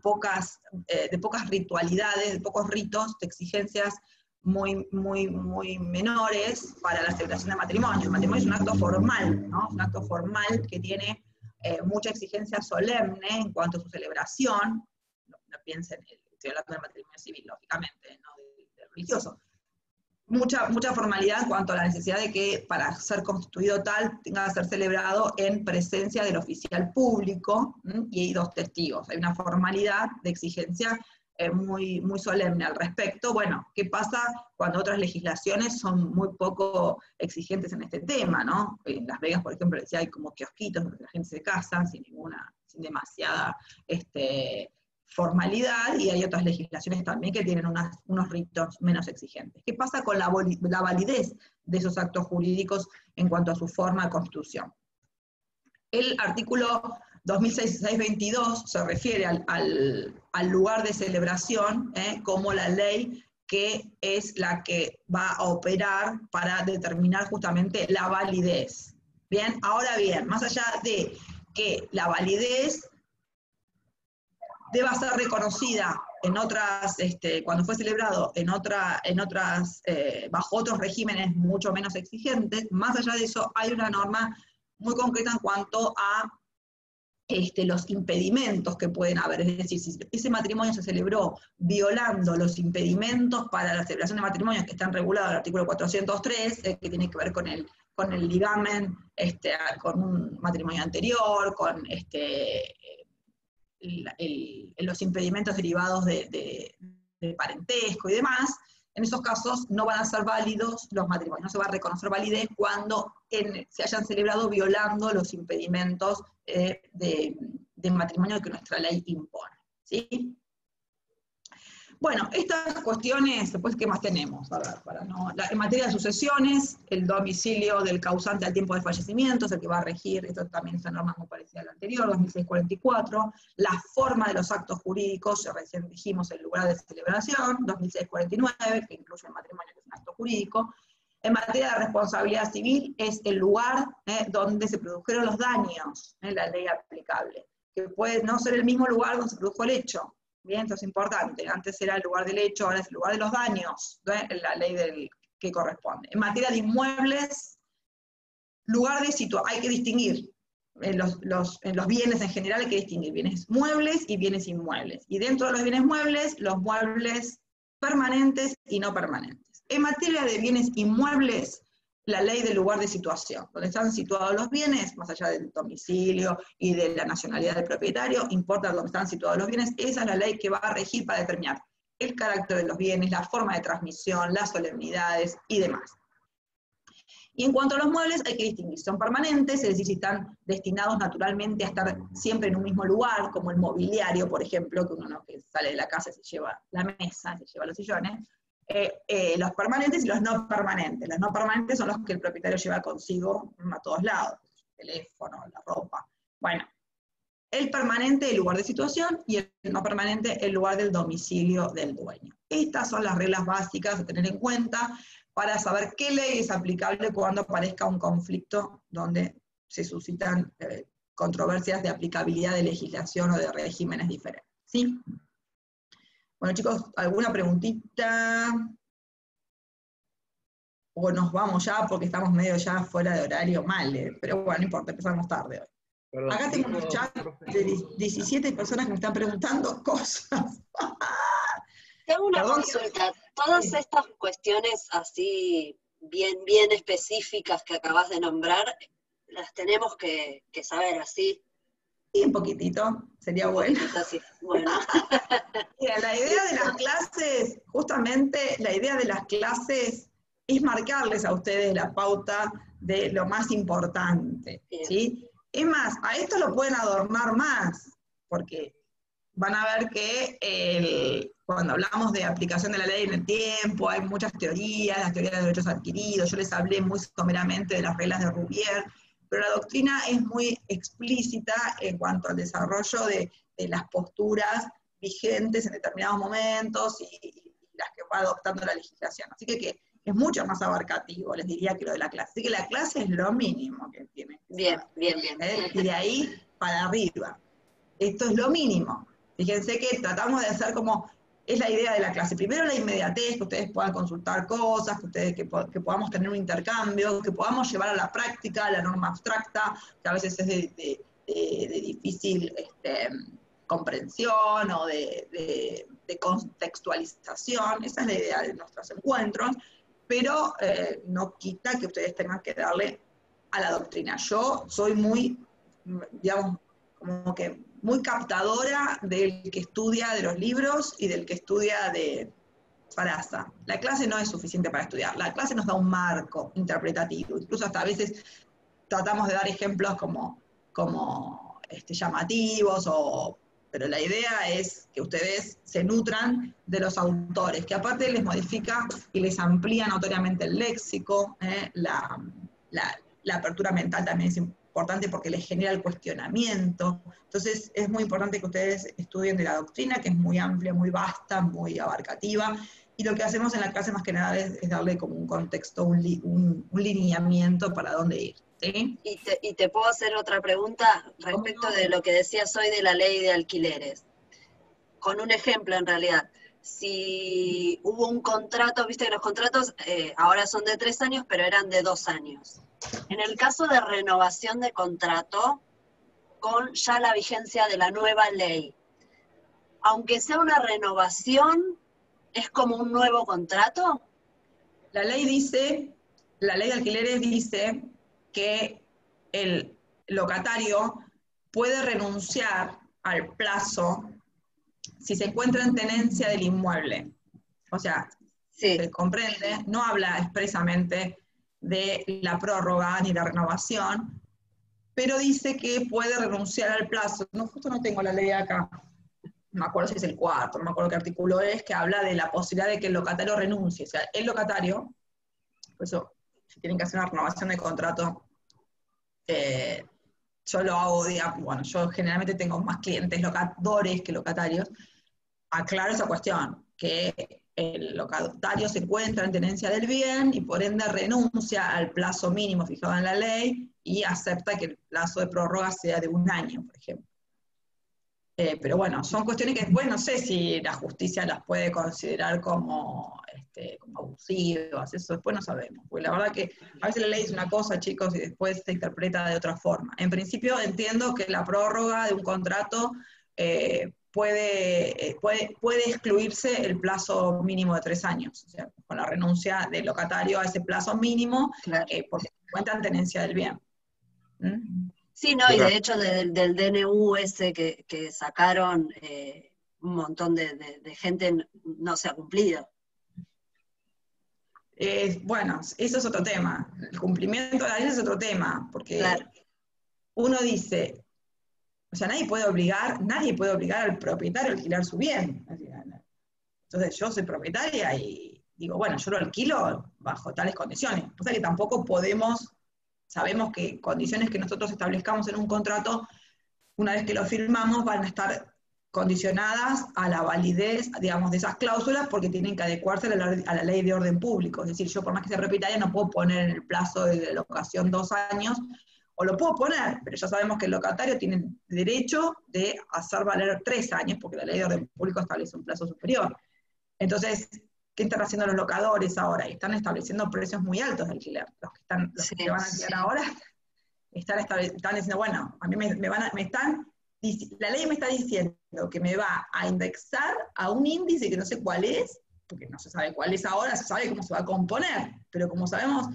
pocas ritualidades, de pocos ritos, de exigencias muy, muy, muy menores para la celebración de matrimonio. El matrimonio es un acto formal, ¿no? Es un acto formal que tiene mucha exigencia solemne en cuanto a su celebración. No piensen, estoy hablando del matrimonio civil, lógicamente, no del religioso. Mucha formalidad en cuanto a la necesidad de que para ser constituido tal tenga que ser celebrado en presencia del oficial público y hay 2 testigos. Hay una formalidad de exigencia muy, muy solemne al respecto. Bueno, ¿qué pasa cuando otras legislaciones son muy poco exigentes en este tema, ¿no? En Las Vegas, por ejemplo, decía, hay como kiosquitos donde la gente se casa sin demasiada formalidad, y hay otras legislaciones también que tienen unos ritos menos exigentes. ¿Qué pasa con la validez de esos actos jurídicos en cuanto a su forma de constitución? El artículo 2622 se refiere al lugar de celebración como la ley que es la que va a operar para determinar justamente la validez. Bien, ahora bien, más allá de que la validez deba ser reconocida en otras, cuando fue celebrado bajo otros regímenes mucho menos exigentes, más allá de eso hay una norma muy concreta en cuanto a los impedimentos que pueden haber. Es decir, si ese matrimonio se celebró violando los impedimentos para la celebración de matrimonios que están regulados en el artículo 403, que tiene que ver con el ligamen, con un matrimonio anterior, con los impedimentos derivados de de parentesco y demás, en esos casos no van a ser válidos los matrimonios, no se va a reconocer validez cuando se hayan celebrado violando los impedimentos de matrimonio que nuestra ley impone, ¿sí? Bueno, estas cuestiones, después, ¿qué más tenemos? A ver, en materia de sucesiones, el domicilio del causante al tiempo de fallecimiento es el que va a regir, esto también es una norma muy parecida a la anterior, 2644, la forma de los actos jurídicos, recién dijimos el lugar de celebración, 2649, que incluye el matrimonio, que es un acto jurídico. En materia de responsabilidad civil, es el lugar donde se produjeron los daños, la ley aplicable, que puede no ser el mismo lugar donde se produjo el hecho. Bien, esto es importante. Antes era el lugar del hecho, ahora es el lugar de los daños, la ley que corresponde. En materia de inmuebles, lugar de situación, hay que distinguir. En los bienes en general hay que distinguir bienes muebles y bienes inmuebles. Y dentro de los bienes muebles, los muebles permanentes y no permanentes. En materia de bienes inmuebles, la ley del lugar de situación, donde están situados los bienes, más allá del domicilio y de la nacionalidad del propietario, importa dónde están situados los bienes, esa es la ley que va a regir para determinar el carácter de los bienes, la forma de transmisión, las solemnidades y demás. Y en cuanto a los muebles, hay que distinguir, son permanentes, es decir, si están destinados naturalmente a estar siempre en un mismo lugar, como el mobiliario, por ejemplo, que uno que sale de la casa se lleva la mesa, se lleva los sillones, los permanentes y los no permanentes. Los no permanentes son los que el propietario lleva consigo a todos lados, el teléfono, la ropa. Bueno, el permanente, el lugar de situación, y el no permanente, el lugar del domicilio del dueño. Estas son las reglas básicas a tener en cuenta para saber qué ley es aplicable cuando aparezca un conflicto donde se suscitan controversias de aplicabilidad de legislación o de regímenes diferentes. ¿Sí? Bueno, chicos, ¿alguna preguntita? O nos vamos ya porque estamos medio ya fuera de horario mal, pero bueno, no importa, empezamos tarde hoy. Perdón, Acá tengo un chat de 17 personas que me están preguntando cosas. Tengo una Perdón. consulta. Todas estas cuestiones así bien específicas que acabas de nombrar, las tenemos que saber así. Sí, un poquitito, sería bueno. Así. Bueno. Mira, la idea de las clases, justamente la idea de las clases es marcarles a ustedes la pauta de lo más importante, ¿sí? Es más, a esto lo pueden adornar más, porque van a ver que cuando hablamos de aplicación de la ley en el tiempo, hay muchas teorías, las teorías de derechos adquiridos, yo les hablé muy someramente de las reglas de Rouvier, pero la doctrina es muy explícita en cuanto al desarrollo de las posturas vigentes en determinados momentos y las que va adoptando la legislación. Así que es mucho más abarcativo, les diría, que lo de la clase. Así que la clase es lo mínimo que tiene. Bien. Y de ahí para arriba. Esto es lo mínimo. Fíjense que tratamos de hacer como, es la idea de la clase. Primero la inmediatez, que ustedes puedan consultar cosas, que podamos tener un intercambio, que podamos llevar a la práctica la norma abstracta, que a veces es de difícil comprensión o de contextualización. Esa es la idea de nuestros encuentros, pero no quita que ustedes tengan que darle a la doctrina. Yo soy muy, digamos, como que muy captadora del que estudia de los libros y del que estudia de Sarasa. La clase no es suficiente para estudiar, la clase nos da un marco interpretativo, incluso hasta a veces tratamos de dar ejemplos como llamativos, pero la idea es que ustedes se nutran de los autores, que aparte les modifica y les amplía notoriamente el léxico, la apertura mental también es importante porque les genera el cuestionamiento. Entonces es muy importante que ustedes estudien de la doctrina, que es muy amplia, muy vasta, muy abarcativa, y lo que hacemos en la clase más que nada es darle como un contexto, un lineamiento para dónde ir. ¿Sí? ¿Y te puedo hacer otra pregunta respecto de lo que decías hoy de la ley de alquileres? Con un ejemplo, en realidad. Si hubo un contrato, viste que los contratos ahora son de 3 años, pero eran de 2 años. En el caso de renovación de contrato, con ya la vigencia de la nueva ley, aunque sea una renovación, ¿es como un nuevo contrato? La ley de alquileres dice que el locatario puede renunciar al plazo si se encuentra en tenencia del inmueble. O sea, Sí. se comprende, no habla expresamente de la prórroga ni la renovación, pero dice que puede renunciar al plazo. No, justo no tengo la ley acá. No me acuerdo si es el 4, no me acuerdo qué artículo es, que habla de la posibilidad de que el locatario renuncie. O sea, el locatario, por eso, si tienen que hacer una renovación de contrato, yo lo hago, digamos, bueno, yo generalmente tengo más clientes locadores que locatarios. Aclaro esa cuestión, que el locatario se encuentra en tenencia del bien y por ende renuncia al plazo mínimo fijado en la ley y acepta que el plazo de prórroga sea de 1 año, por ejemplo. Pero bueno, son cuestiones que después no sé si la justicia las puede considerar como abusivas, eso después no sabemos. Porque la verdad que a veces la ley dice una cosa, chicos, y después se interpreta de otra forma. En principio entiendo que la prórroga de un contrato puede excluirse el plazo mínimo de 3 años, o sea, con la renuncia del locatario a ese plazo mínimo, Claro. porque se cuenta en tenencia del bien. ¿Mm? Sí, no, y de hecho del DNU ese que sacaron, un montón de gente no se ha cumplido. Bueno, eso es otro tema. El cumplimiento de la ley es otro tema, porque Claro. uno dice, o sea, nadie puede obligar al propietario a alquilar su bien. Entonces yo soy propietaria y digo, bueno, yo lo alquilo bajo tales condiciones. O sea que tampoco sabemos que condiciones que nosotros establezcamos en un contrato, una vez que lo firmamos, van a estar condicionadas a la validez, digamos, de esas cláusulas, porque tienen que adecuarse a la ley de orden público. Es decir, yo por más que sea propietaria no puedo poner en el plazo de locación 2 años, o lo puedo poner, pero ya sabemos que el locatario tiene derecho de hacer valer 3 años, porque la ley de orden público establece un plazo superior. Entonces, ¿qué están haciendo los locadores ahora? Están estableciendo precios muy altos de alquiler. Los que van a alquilar ahora están diciendo, bueno, a mí la ley me está diciendo que me va a indexar a un índice que no sé cuál es, porque no se sabe cuál es ahora, se sabe cómo se va a componer, pero como sabemos,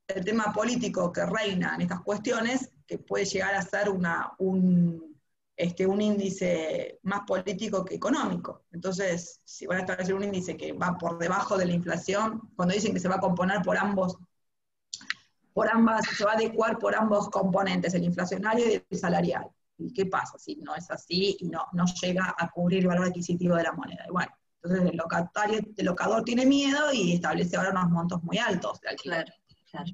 el tema político que reina en estas cuestiones, que puede llegar a ser un índice más político que económico. Entonces, si van a establecer un índice que va por debajo de la inflación, cuando dicen que se va a componer se va a adecuar por ambos componentes, el inflacionario y el salarial. ¿Y qué pasa si no es así y no llega a cubrir el valor adquisitivo de la moneda? Y bueno, entonces el locador tiene miedo y establece ahora unos montos muy altos de alquiler. Claro.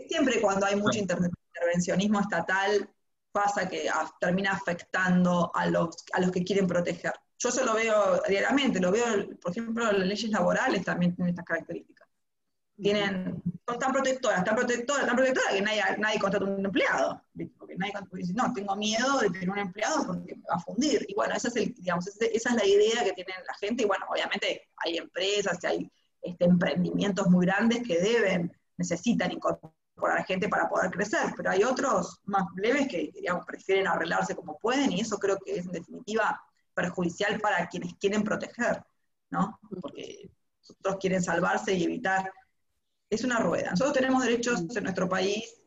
Siempre cuando hay mucho intervencionismo estatal, pasa que termina afectando a los que quieren proteger. Yo eso lo veo diariamente, por ejemplo, las leyes laborales también tienen estas características. Son tan protectoras que nadie contrata un empleado. Porque nadie dice, no, tengo miedo de tener un empleado porque me va a fundir. Y bueno, esa es la idea que tiene la gente. Y bueno, obviamente hay empresas y hay emprendimientos muy grandes que necesitan incorporar gente para poder crecer, pero hay otros más leves que, digamos, prefieren arreglarse como pueden, y eso creo que es en definitiva perjudicial para quienes quieren proteger, ¿no? Porque otros quieren salvarse y evitar. Es una rueda. Nosotros tenemos derechos en nuestro país,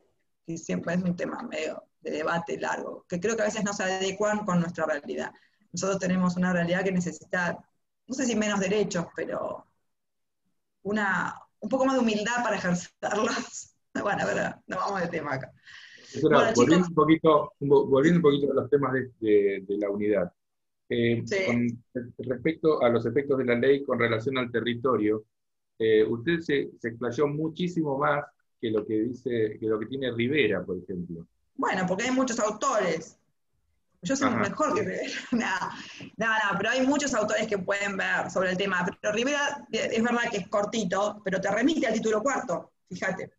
que siempre es un tema medio de debate largo, que creo que a veces no se adecuan con nuestra realidad. Nosotros tenemos una realidad que necesita, no sé si menos derechos, pero un poco más de humildad para ejercerlos. Bueno, a ver, no vamos de tema acá. Bueno, volviendo un poquito a los temas de la unidad. Sí. Con respecto a los efectos de la ley con relación al territorio, usted se explayó muchísimo más que lo que tiene Rivera, por ejemplo. Bueno, porque hay muchos autores. Yo soy mejor que Rivera. No, pero hay muchos autores que pueden ver sobre el tema. Pero Rivera, es verdad que es cortito, pero te remite al título 4, fíjate.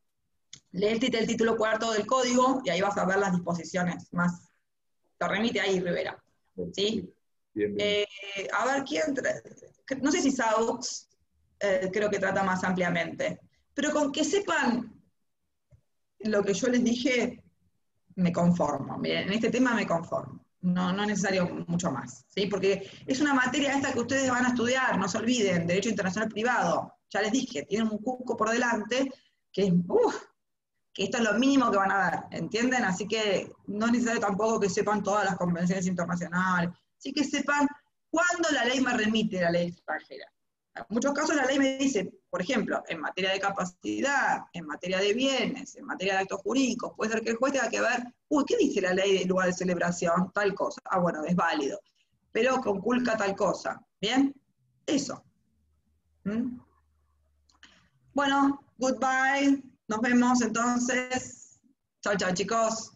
Lee el título 4 del código y ahí vas a ver las disposiciones más. Te remite ahí Rivera. ¿Sí? Bien. A ver, no sé si Saux creo que trata más ampliamente. Pero con que sepan lo que yo les dije, me conformo. Miren, en este tema me conformo. No es necesario mucho más, ¿sí? Porque es una materia esta que ustedes van a estudiar, no se olviden, Derecho Internacional Privado. Ya les dije, tienen un cuco por delante que esto es lo mínimo que van a dar, ¿entienden? Así que no es necesario tampoco que sepan todas las convenciones internacionales, sí que sepan ¿Cuándo la ley me remite a la ley extranjera? En muchos casos la ley me dice, por ejemplo, en materia de capacidad, en materia de bienes, en materia de actos jurídicos, puede ser que el juez tenga que ver, ¿qué dice la ley del lugar de celebración? Tal cosa. Ah, bueno, es válido, pero conculca tal cosa. ¿Bien? Eso. ¿Mm? Bueno, goodbye. Nos vemos entonces. Chao, chao, chicos.